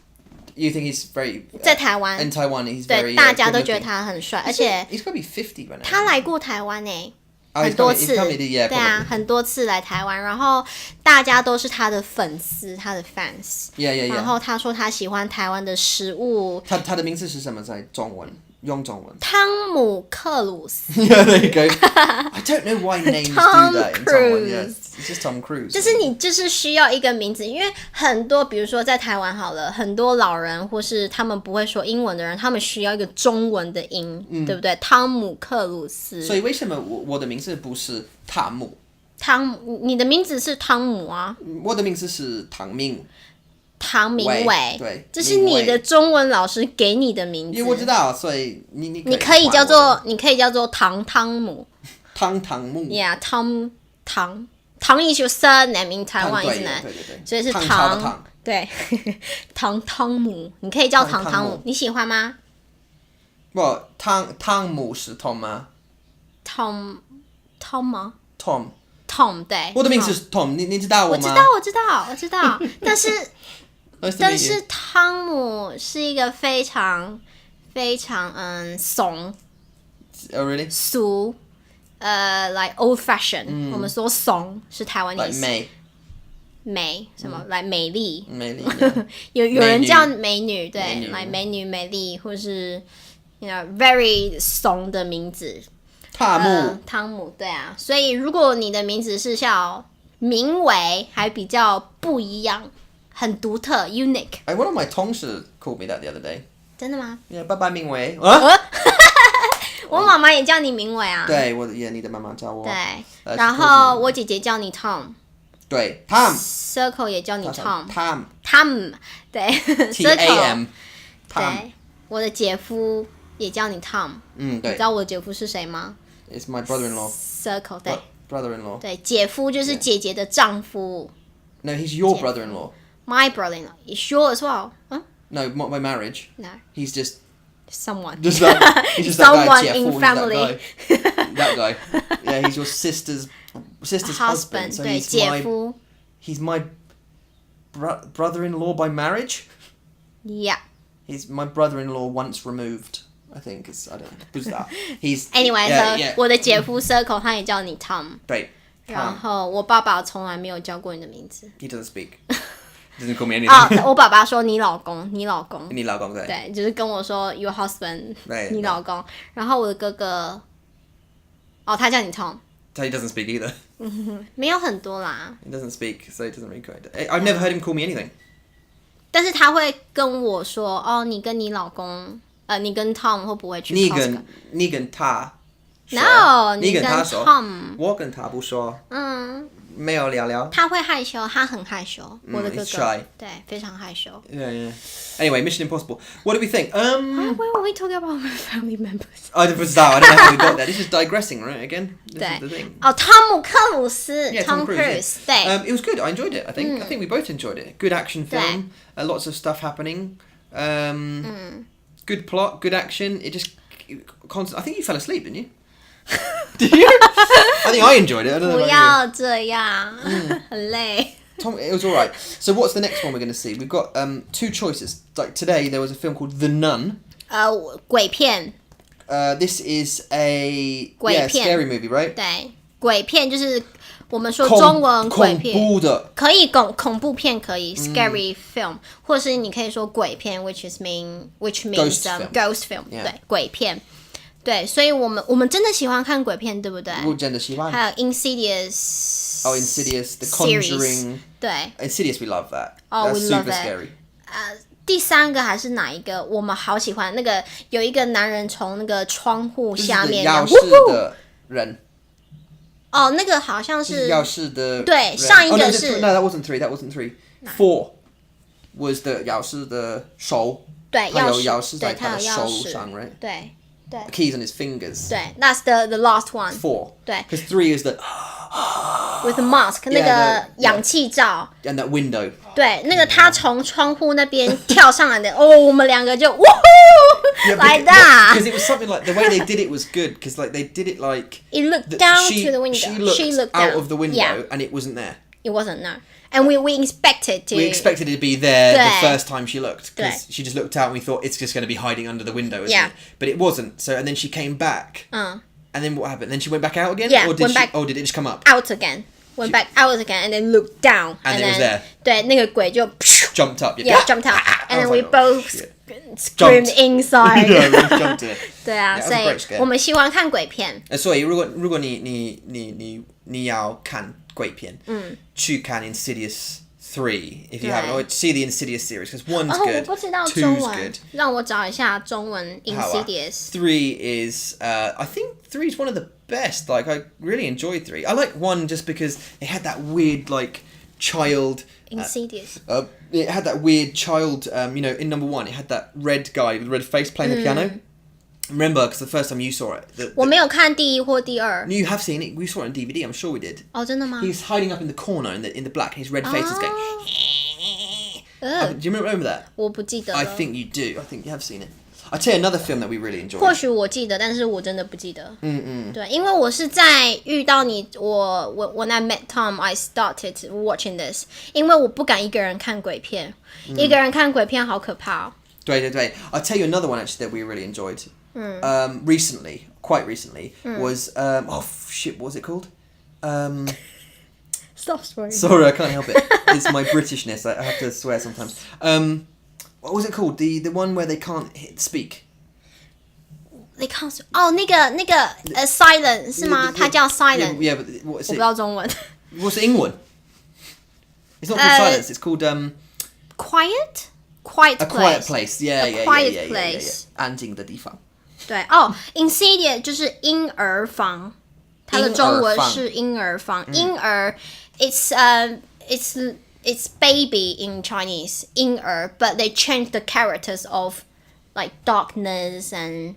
You think he's very?
在台湾
In Taiwan, he's
对
very.
大家都觉得他很帅，而且
he's got to be 50 by now.
他来过台湾呢。
Oh,
很多次，
he's come, yeah,
对啊，很多次来台湾，然后大家都是他的粉丝，他的 fans。Yeah. 然后他说他喜欢台湾的食物。
他的名字是什么？在中文，用中文。
汤姆克鲁斯。
Yeah, there you go. I don't know why names do that in Taiwan. Yeah, it's just Tom Cruise.
就是你就是需要一个名字，因为很多，比如说在台湾好了，很多老人或是他们不会说英文的人，他们需要一个中文的音，对不对？汤姆克鲁斯。
所以为什么我的名字不是汤姆？
你的名字是汤姆啊？
我的名字是唐明
伟，
对，
这是你的中文老师给你的名字。
因为我知道，所以你
可以叫做汤姆。
汤姆。
Yeah, 唐 is your surname in Taiwan, isn't it?
对，
所以是
唐。
对，汤姆，你可以叫汤姆，你喜欢吗？
不，汤姆是 Tom 吗
？Tom 吗
？Tom，
对。
我的名字是 Tom， 你知道我吗？
我知道，但是汤姆是一个非常怂。
Oh really?
俗，like old fashion。我们说怂是台湾意思。美什么？来美丽。有人叫美女，对，来美女美丽，或是 very 怂的名字。汤姆，对啊。所以如果你的名字是叫名为，还比较不一样，很独特 ，unique。One
of my 同事 called me that the other day。
真的吗？
Yeah， 拜拜明伟。
我妈妈也叫你明伟啊。
对，你的妈妈叫我。
对，然后我姐姐叫你 Tom。
对 ，Tom。Circle
也叫你
Tom。
对
，Tam。
对，我的姐夫也叫你 Tom。
对。
你知道我的姐夫是谁吗？
It's my brother-in-law.
Circle 对。
Brother-in-law.
对，姐夫就是姐姐的丈夫。
No, he's your brother-in-law.
My brother-in-law is yours as well.
No, not by marriage.
No.
He's just
someone.
He's just
someone
that guy,
in family.
That guy. Yeah, he's your sister's husband. So
对，姐夫。
He's my brother-in-law by marriage.
Yeah.
He's my brother-in-law once removed. I think I don't know. Who's that? He's
anyway. Yeah. 我的姐夫 Circle 他也叫你 Tom.
对。
然后我爸爸从来没有叫过你的名字。
He doesn't speak. Doesn't call me anything.
我爸爸说你老公
对。
对，就是跟我说 your husband， 你老公。然后我的哥哥，他叫你 Tom。He
doesn't speak either.
没有很多啦。
He doesn't speak, so he doesn't really call it. I've never heard him call me anything.
但是他会跟我说，你跟你老公，你跟 Tom 会不会去 Costco？
你跟他说。
No，
你跟他说。
Tom。
我跟他不说。没有聊聊。
他会害羞，他很害羞。我的哥哥
shy.
对，非常害羞。
Yeah. Anyway, Mission Impossible. What do we think?
Why were we talking about my family members?
I don't know how we got there. This is digressing, right? Again, this is the thing.
汤姆克鲁斯
Tom
Cruise.
对。It was good. I enjoyed it. I think we both enjoyed it. Good action film. Lots of stuff happening. Good plot. Good action. It just constant. I think you fell asleep, didn't you? Did you? I think I enjoyed it. I don't know
不要这样，很累。
Tom, it was all right. So what's the next one we're going to see? We've got 2 choices. Like today, there was a film called The Nun.
鬼片。
This is a scary movie, right?
对，鬼片就是我们说中文鬼片，
恐怖的，
可以恐怖片可以 scary film，或者是你可以说鬼片 which means ghost film， 对，鬼片。对，所以我们真的喜欢看鬼片，对不对？
我真的喜欢。
还有 Insidious
Oh, Insidious, The
series
Conjuring.
对
Insidious, we love that.
Oh,
That's
we love
super
it.
scary.
第三个还是哪一个？我们好喜欢那个有一个男人从那个窗户下面，
这是
然后
遥视的人。
哦，那个好像是
遥视的人。
对，上一个是
No, that wasn't 3. That wasn't 3. 4 was the 遥视的手。
对，
他有
钥
钥匙在他的手上 right?
对对
The keys on his fingers.
对 ，That's the last one.
4.
对
Because 3 is the
，with the mask 那个氧气罩。
and that window.
对，那个他从窗户那边跳上来的，哦，我们两个就哇，like that.
Because it was something like the way they did it was good. Because like they did it like
It looked down
she,
to the window.
She looked out
down.
of the window,
Yeah.
and it wasn't there.
It wasn't no. And we expected to.
We expected it to be there the
对
first time she looked, because she just looked out and we thought it's just going to be hiding under the window, isn't
Yeah.
it? But it wasn't. So and then she came back, and then what happened? Then she went back out again,
Yeah,
or did
went
she?
back
Oh, did it just come up?
Out again. Went back out again and then looked down.
And it
then,
was there.
对，那个鬼就
Jumped up.
yeah jumped out. And then we both screamed
Jumped.
inside.
Yeah, we jumped it.
对啊，
Yeah, that was
所
a
以
great scare.
我们喜欢看鬼片。
所以如果你要看鬼片，去看 Insidious 3 if you haven't, or see the Insidious series, because one's
哦，我
good,
不知道
two's
中文
good.，
让我找一下中文 Insidious。
3 is I think 3 is one of the best. Like I really enjoyed 3. I like 1 just because it had that weird like child.
Insidious.
It had that weird child. You know, in number 1, it had that red guy with the red face playing the piano. Remember, because the first time you saw it,
我没有看第一或第二。
you have seen it. We saw it on DVD. I'm sure we did.
哦，真的吗？
He's hiding up in the corner in the black. And his red face is going. Do you remember that?
我不记得了。
I think you do. I think you have seen it. I'll tell you another film that we really enjoyed.
或许我记得，但是我真的不记得。对，因为我是在遇到你，我 when I met Tom, I started watching this. 因为我不敢一个人看鬼片，一个人看鬼片好可怕哦。
对。I'll tell you another one actually that we really enjoyed. Recently, quite recently, was oh shit, what was it called?
Stop swearing.
Sorry, I can't help it. It's my Britishness. I have to swear sometimes. What was it called? The one where they can't speak.
They can't. 哦，那个silent 是吗？它叫 silent。
Yeah, but what is
我不
it?
知道中文。
What's it in England? It's not called silence. It's called
Quiet. Quiet
a
place.
quiet place. Yeah,
A
yeah,
quiet
yeah, yeah,
place.
yeah. 安静的地方。
对哦 ，Insidious 就是婴儿房，它的中文是婴儿房。婴儿 it's baby in Chinese 婴儿 but they changed the characters of like darkness and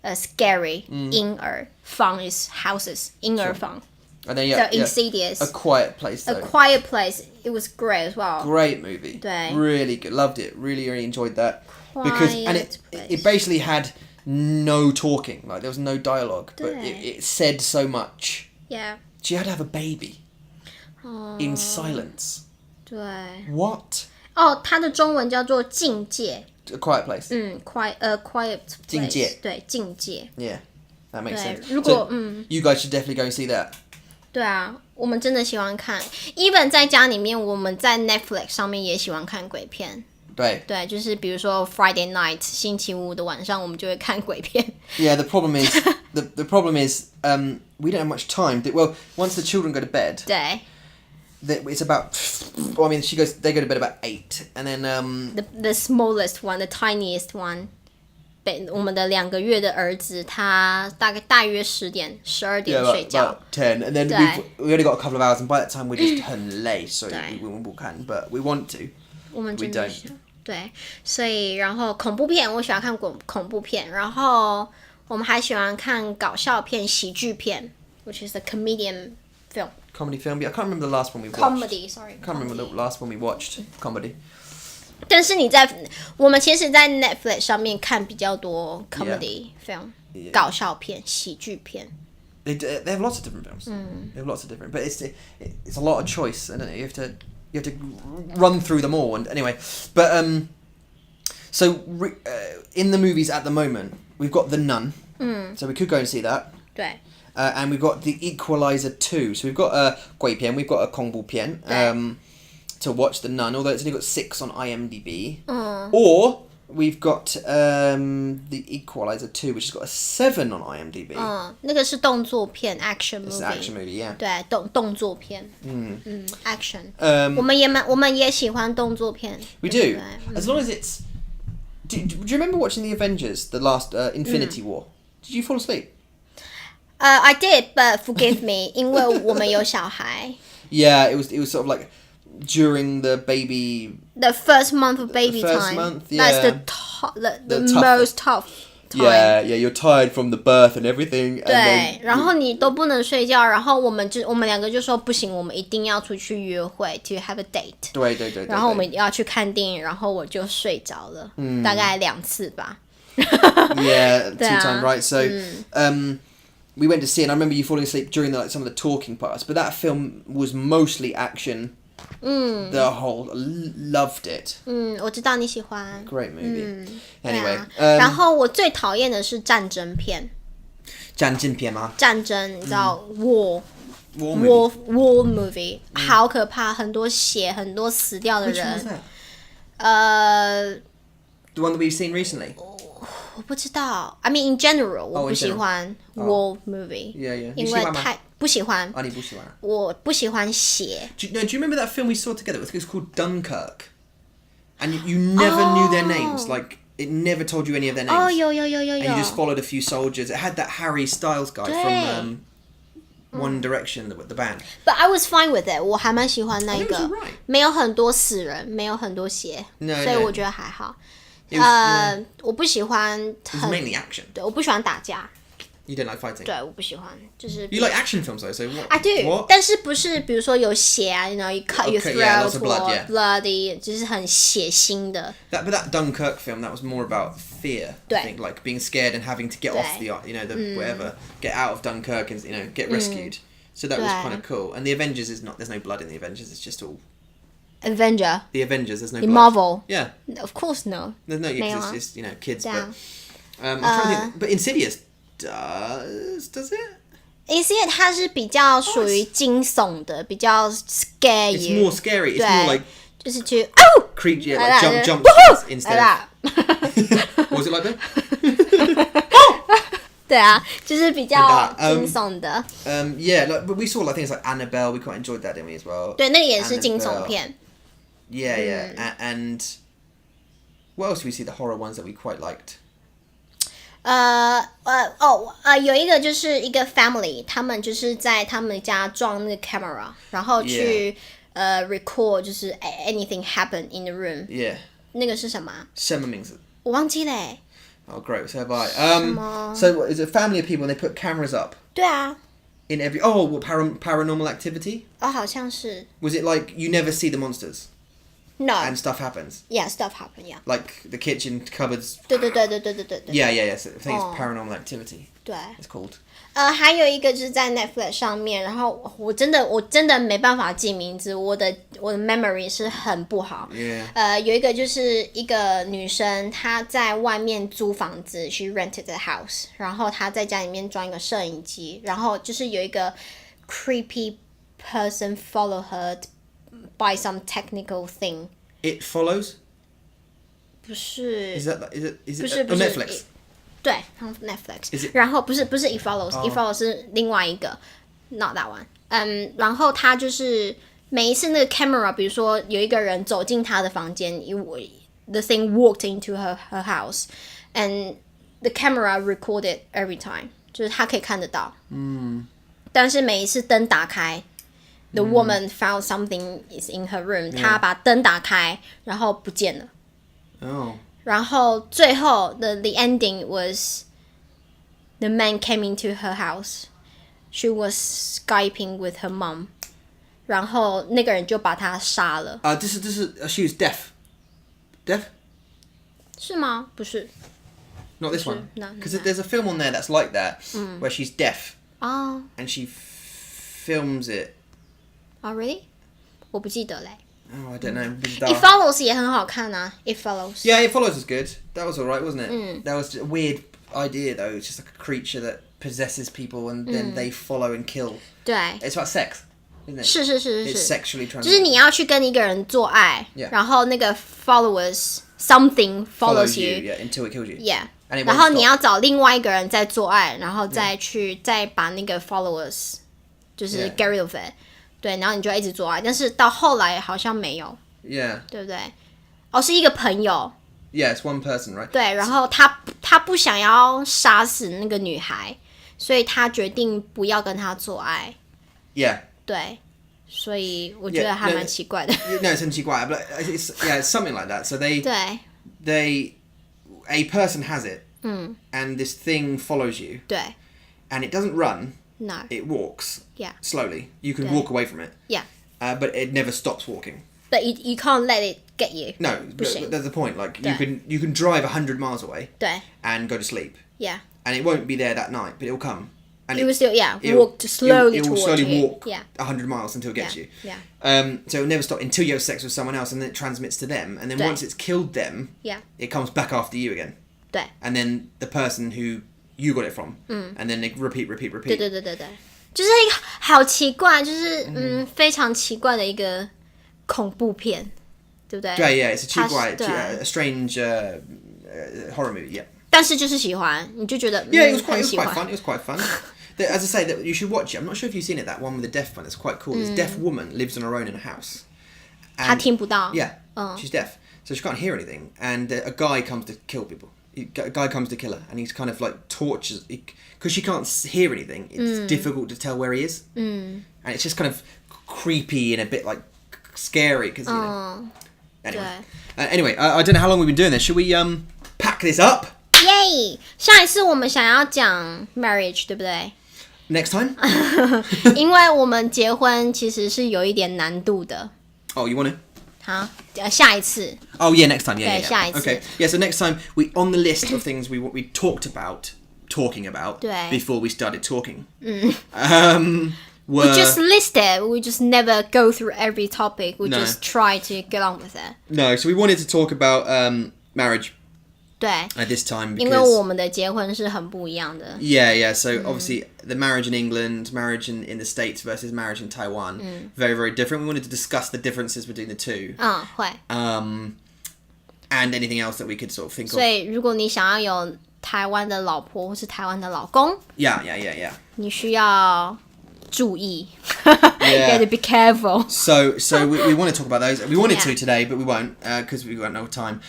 scary 婴儿房 is houses 婴儿房。
And then
So Insidious.
A quiet place.
A
Though.
Quiet Place. It was great as well.
Great movie.
对
Really good. Loved it. Really enjoyed that. And it
Place.
basically had no talking. Like there was no dialogue, but
对
it said so much.
Yeah.
She had to have a baby in silence.
对。
What?
哦，它的中文叫做境界。
A quiet place.
Quiet place.
境界。
对，境界。
Yeah, that makes
对
sense.
如果
So, you guys should definitely go and see that.
对啊，我们真的喜欢看。even 在家里面，我们在 Netflix 上面也喜欢看鬼片。
对。
对，就是比如说 Friday night 星期五的晚上，我们就会看鬼片。
Yeah, the problem is the problem is we don't have much time. Well, once the children go to bed,
对
it's about. Well, I mean, they go to bed about 8, and then
the smallest one, the tiniest one. 我们的2个月的儿子，他大约10点、12点睡觉。
about 10, and then
对
we only got a couple of hours, and by that time we're just 很累, so
对
we can, but we want to.
我们真
We
的
don't.
是对，所以然后恐怖片，我喜欢看恐怖片，然后我们还喜欢看搞笑片、喜剧片 ，which is a comedian film.
Comedy film. I can't remember the last one we watched.
Comedy, sorry.
I can't remember the last one we watched. Comedy.
但是我们其实，在 Netflix 上面看比较多 comedy film，、搞笑片、喜剧片。
They have lots of different films. They have lots of different, but it's a lot of choice, and you have to run through them all. And anyway, but so in the movies at the moment, we've got The Nun, so we could go and see that.
对。
And we've got The Equalizer 2. So we've got a 鬼片, we've got a 恐怖片 to watch The Nun, although it's only got 6 on IMDb. Or We've got The Equalizer 2, which has got a 7 on IMDb.
那个是动作片 action
It's
movie.
an action movie, yeah.
对，动作片。action. 我们也喜欢动作片。
We do. As long as it's... Do you remember watching The Avengers, the last Infinity War? Did you fall asleep?
I did, but forgive me, 因为我们有小孩。
Yeah, it was sort of like during the baby...
The first month of baby
first
time.
month, yeah.
That's the most tough time.
Yeah, you're tired from the birth and everything.
对，然后你都不能睡觉，然后我们两个就说不行，我们一定要出去约会 to have a date。
对。
然后我们要去看电影，然后我就睡着了，大概2次吧。
Yeah,
对啊
2 times, right? So, we went to see it, and I remember you falling asleep during some of the talking parts, but that film was mostly action. The whole loved it.
我知道你喜欢。
Great movie. Anyway,
然后我最讨厌的是战争片。
战争片吗？
战争，你知道 war movie 好可怕，很多血，很多死掉的
Which one was
人。
that? The one that we've seen recently.
我不知道。I mean, in general, 我不喜欢 war movie.
Yeah.
因为太不喜欢。
你不喜欢？
我不喜欢血。
Do you remember that film we saw together? It was called Dunkirk. And you never knew their names. Like, it never told you any of their names.
有。
And you just followed a few soldiers. It had that Harry Styles guy from One Direction, the band.
But I was fine with it. 我还蛮喜欢那
I think it
个
was alright.
没有很多死人，没有很多血，
No,
所以
no.
我觉得还好。我不喜欢
It was mainly action.
对，我不喜欢打架。
You don't like fighting?
对，我不喜欢，就是。
You like action films though, so what?
I do.
What?
但是不是比如说有血啊 you know, you cut your
Okay,
throat
yeah, lots of blood,
or
yeah.
bloody， 就是很血腥的。
But that Dunkirk film, that was more about fear. I
对。
think, like being scared and having to get off the, the whatever, get out of Dunkirk and get rescued. So that was kind of cool. And the Avengers is not. There's no blood in the Avengers. It's just all.
Avenger.
The Avengers. There's no
In
blood.
Marvel.
Yeah.
Of course no.
There's no.
没有
It's
啊
just kids.
这样
But I'm trying to think. But Insidious does it?
Insidious 它是比较属于惊悚的，比较 scare
It's
you.
more scary. It's
对
more like
就是去
creep. Yeah,
来
like
来
jump
来
instead.
来
What was it like then?
对啊，就是比较
Like that,
惊悚的。
Yeah, but we saw like things like Annabelle. We quite enjoyed that, didn't we, as well?
对，那个也是惊悚片。
Yeah. And what else did we see? The horror ones that we quite liked.
有一个就是一个 family， 他们就是在他们家装那个 camera， 然后去record 就是 anything happen in the room。
Yeah.
那个是什么啊？
什么名字？
我忘记了欸。
Oh, great. So have I. So what, is it a family of people and they put cameras up
对啊，
in every... Oh, what, paranormal activity?
好像是。
Was it like you never see the monsters
No.
and stuff happens?
Yeah, stuff happen. Yeah.
Like the kitchen cupboards?
对。
Yeah. So I think it's paranormal activity.
对。
It's called.
还有一个就是在 Netflix 上面，然后我真的没办法记名字，我的 memory 是很不好。
Yeah.
有一个就是一个女生，她在外面租房子，she rented the house， 然后她在家里面装一个摄影机，然后就是有一个 creepy person follow her by some technical thing.
It follows?
不是。
Is it
不是
on Netflix?
对 on Netflix.
Is it-
然后不是 It Follows， It Follows 是另外一个 not that one。然后他就是每一次那个 camera， 比如说有一个人走进他的房间 ，the thing walked into her house and the camera recorded every time， 就是他可以看得到。但是每一次灯打开，the woman found something is in her room， 她把灯打开，然后不见了。
Oh.
然后最后 the ending was the man came into her house. She was Skyping with her mom. 然后那个人就把她杀了。
This is she was deaf. Deaf?
是吗？不是。
Not this one.
No.
Because there's a film on there that's like that, where she's deaf
哦
and she films it.
really? 我不记得嘞。
Oh, I don't know.
It Follows 也很好看啊。It Follows.
Yeah, It Follows was good. That was alright, wasn't it? That was a weird idea though. It's just like a creature that possesses people and then they follow and kill.
对。
It's about sex, isn't it?
是。
It's sexually
就是
transmitted.
你要去跟一个人做爱
Yeah.
然后那个 followers something follows you.
Yeah, until it kills you.
Yeah.
And it
然后
won't
你
stop.
要找另外一个人再做爱，然后再把那个 followers 就是
Yeah.
get rid of it。对，然后你就一直做爱，但是到后来好像没有，
Yeah.
对不对？哦，是一个朋友。
Yeah, it's one person, right?
对，然后他不想要杀死那个女孩，所以他决定不要跟她做爱。
Yeah.
对，所以我觉得还蛮奇怪的。
No, it's 很奇怪, but it's something like that. So
对
a person has it, and this thing follows you,
对
and it doesn't run,
，no，
it walks
yeah
slowly. You can
对
walk away from it,
yeah，
but it never stops walking.
but you can't let it get you.
No,
不
but
行。
there's the point. Like
Yeah.
you can drive 100 miles away
对
and go to sleep,
，yeah，
and it won't be there that night, but it'll come. And
it will still
it'll-
walk slowly
it will
towards
slowly
you.
walk
Yeah.
100 miles until it gets
Yeah.
you.
Yeah.
So it'll never stop until you have sex with someone else, and then it transmits to them. And then
对
once it's killed them,
Yeah.
it comes back after you again.
对
And then the person who you got it from, and then they repeat.
对对对对对，就是一个好奇怪，就是非常奇怪的一个恐怖片，对不对？
Yeah, it's a cheap white,
对
a strange horror movie. Yeah.
但是就是喜欢，你就觉得
Yeah, it was
很
quite
喜
fun.
欢。
It was quite fun. As I say, that you should watch it. I'm not sure if you've seen it. That one with the deaf one. It's quite cool. This deaf woman lives on her own in a house.
他听不到。
Yeah, she's deaf, so she can't hear anything. And a guy comes to kill people. A guy comes to kill her, and he's kind of like tortures because she can't hear anything. It's difficult to tell where he is, and it's just kind of creepy and a bit like scary because anyway, I don't know how long we've been doing this. Should we pack this up
耶！下一次我们想要讲 marriage， 对不对？
next time?
因为我们结婚其实是有一点难度的。
Oh, you want to?
好，下一次。
Oh yeah, next time. Yeah,
Okay,
yeah.
下一次。
Okay, yeah. So next time we on the list of things we talked about talking about
对
before we started talking.
We just list it. We just never go through every topic. We
No.
just try to get on with it.
No, so we wanted to talk about marriage
对，
at this time
因为
because
我们的结婚是很不一样的。
yeah. So obviously the marriage in England, marriage in the States versus marriage in Taiwan, very very different. We wanted to discuss the differences between the two,
会。
and anything else that we could sort of think
所
of.
以如果你想要有台湾的老婆或是台湾的老公，
Yeah.
你需要注意。You have to be careful.
So we want to talk about those. We wanted
Yeah.
to today, but we won't because we've got no time.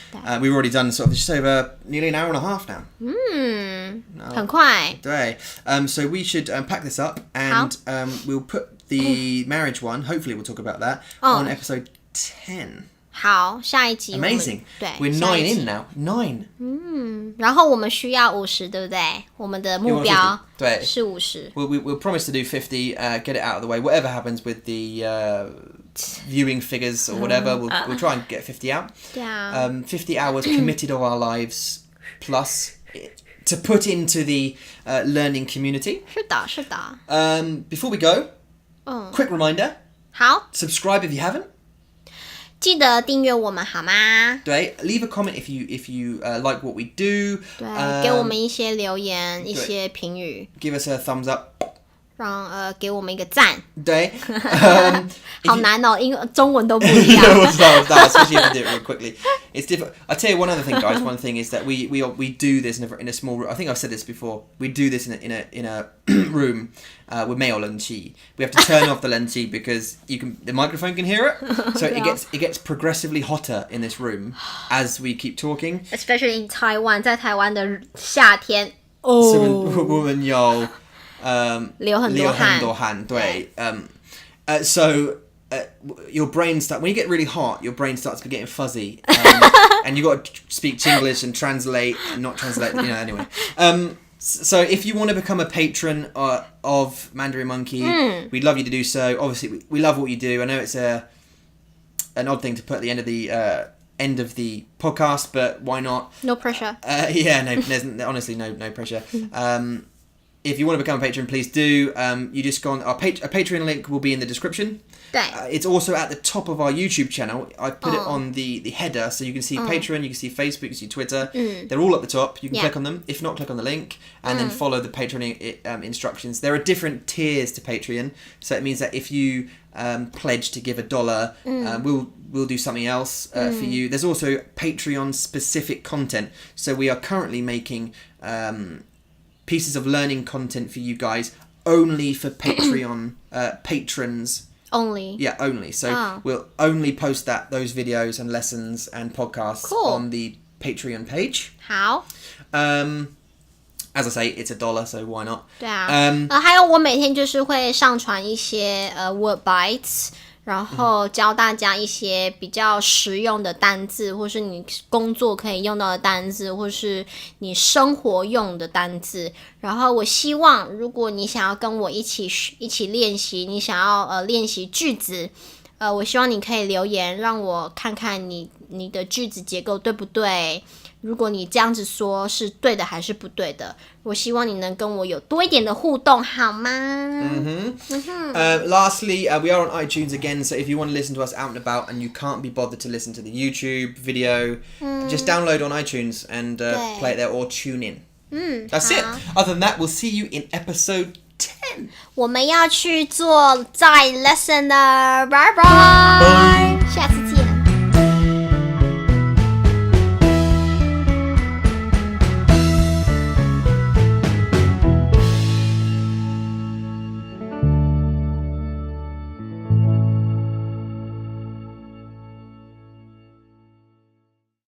We've already done sort of just over nearly an hour and a half now.
很快。
Today. So we should pack this up and we'll put the marriage one. Hopefully, we'll talk about that on episode 10.
好，下一集我们
Amazing.
对
We're
下
9
一集
in now. 9.
然后我们需要50，对不对？我们的目标
对
是50。
We'll promise to do 50. Get it out of the way. Whatever happens with the viewing figures or whatever, we'll try and get 50 out.
对啊，
50 hours committed of our lives plus to put into the learning community.
是的，是的。
Before we go, quick reminder,
好，
subscribe if you haven't.
记得订阅我们好吗？
Leave a comment if you like what we do.
对，给我们一些留言，一些评语，
Give us a thumbs up.
给我们一个赞。
对，
好难哦，中文都不一样。
especially if you do it real quickly. It's difficult. I'll tell you one other thing, guys. One thing is that we do this in a small room. I think I've said this before. We do this in a room with 没有冷气. We have to turn off the 冷气 because the microphone can hear it. So it gets progressively hotter in this room as we keep talking.
Especially in Taiwan， 在台湾的夏天，
所以我们有
流很多汗。
对，so your brain when you get really hot, your brain starts getting fuzzy, and you got to speak Chinglish and translate and not translate. Anyway. So if you want to become a patron of Mandarin Monkey, we'd love you to do so. Obviously, we love what you do. I know it's an odd thing to put at the end of the podcast, but why not?
No pressure.
Yeah, no, there's honestly no pressure. if you want to become a patron, please do. You just go on a Patreon link will be in the description.
对
It's also at the top of our YouTube channel. I put it on the header, so you can see Patreon, you can see Facebook, you can see Twitter. They're all at the top. You can click on them. If not, click on the link and then follow the Patreon instructions. There are different tiers to Patreon, so it means that if you pledge to give $1, we'll do something else for you. There's also Patreon specific content. So we are currently making pieces of learning content for you guys only for Patreon patrons.
Only.
Yeah, only. So we'll only post those videos and lessons and podcasts on the Patreon page.
好
As I say, it's $1, so why not?
对啊还有我每天就是会上传一些word bites， 然后教大家一些比较实用的单字，或是你工作可以用到的单字，或是你生活用的单字。然后我希望，如果你想要跟我一起练习，你想要练习句子，我希望你可以留言，让我看看你的句子结构对不对。如果你这样子说是对的还是不对的，我希望你能跟我有多一点的互动，好吗
？Lastly, we are on iTunes again, so if you want to listen to us out and about and you can't be bothered to listen to the YouTube video, just download on iTunes and play it there or tune in. That's it. Other than that, we'll see you in episode 10.
我们要去做在 lesson 的，拜拜。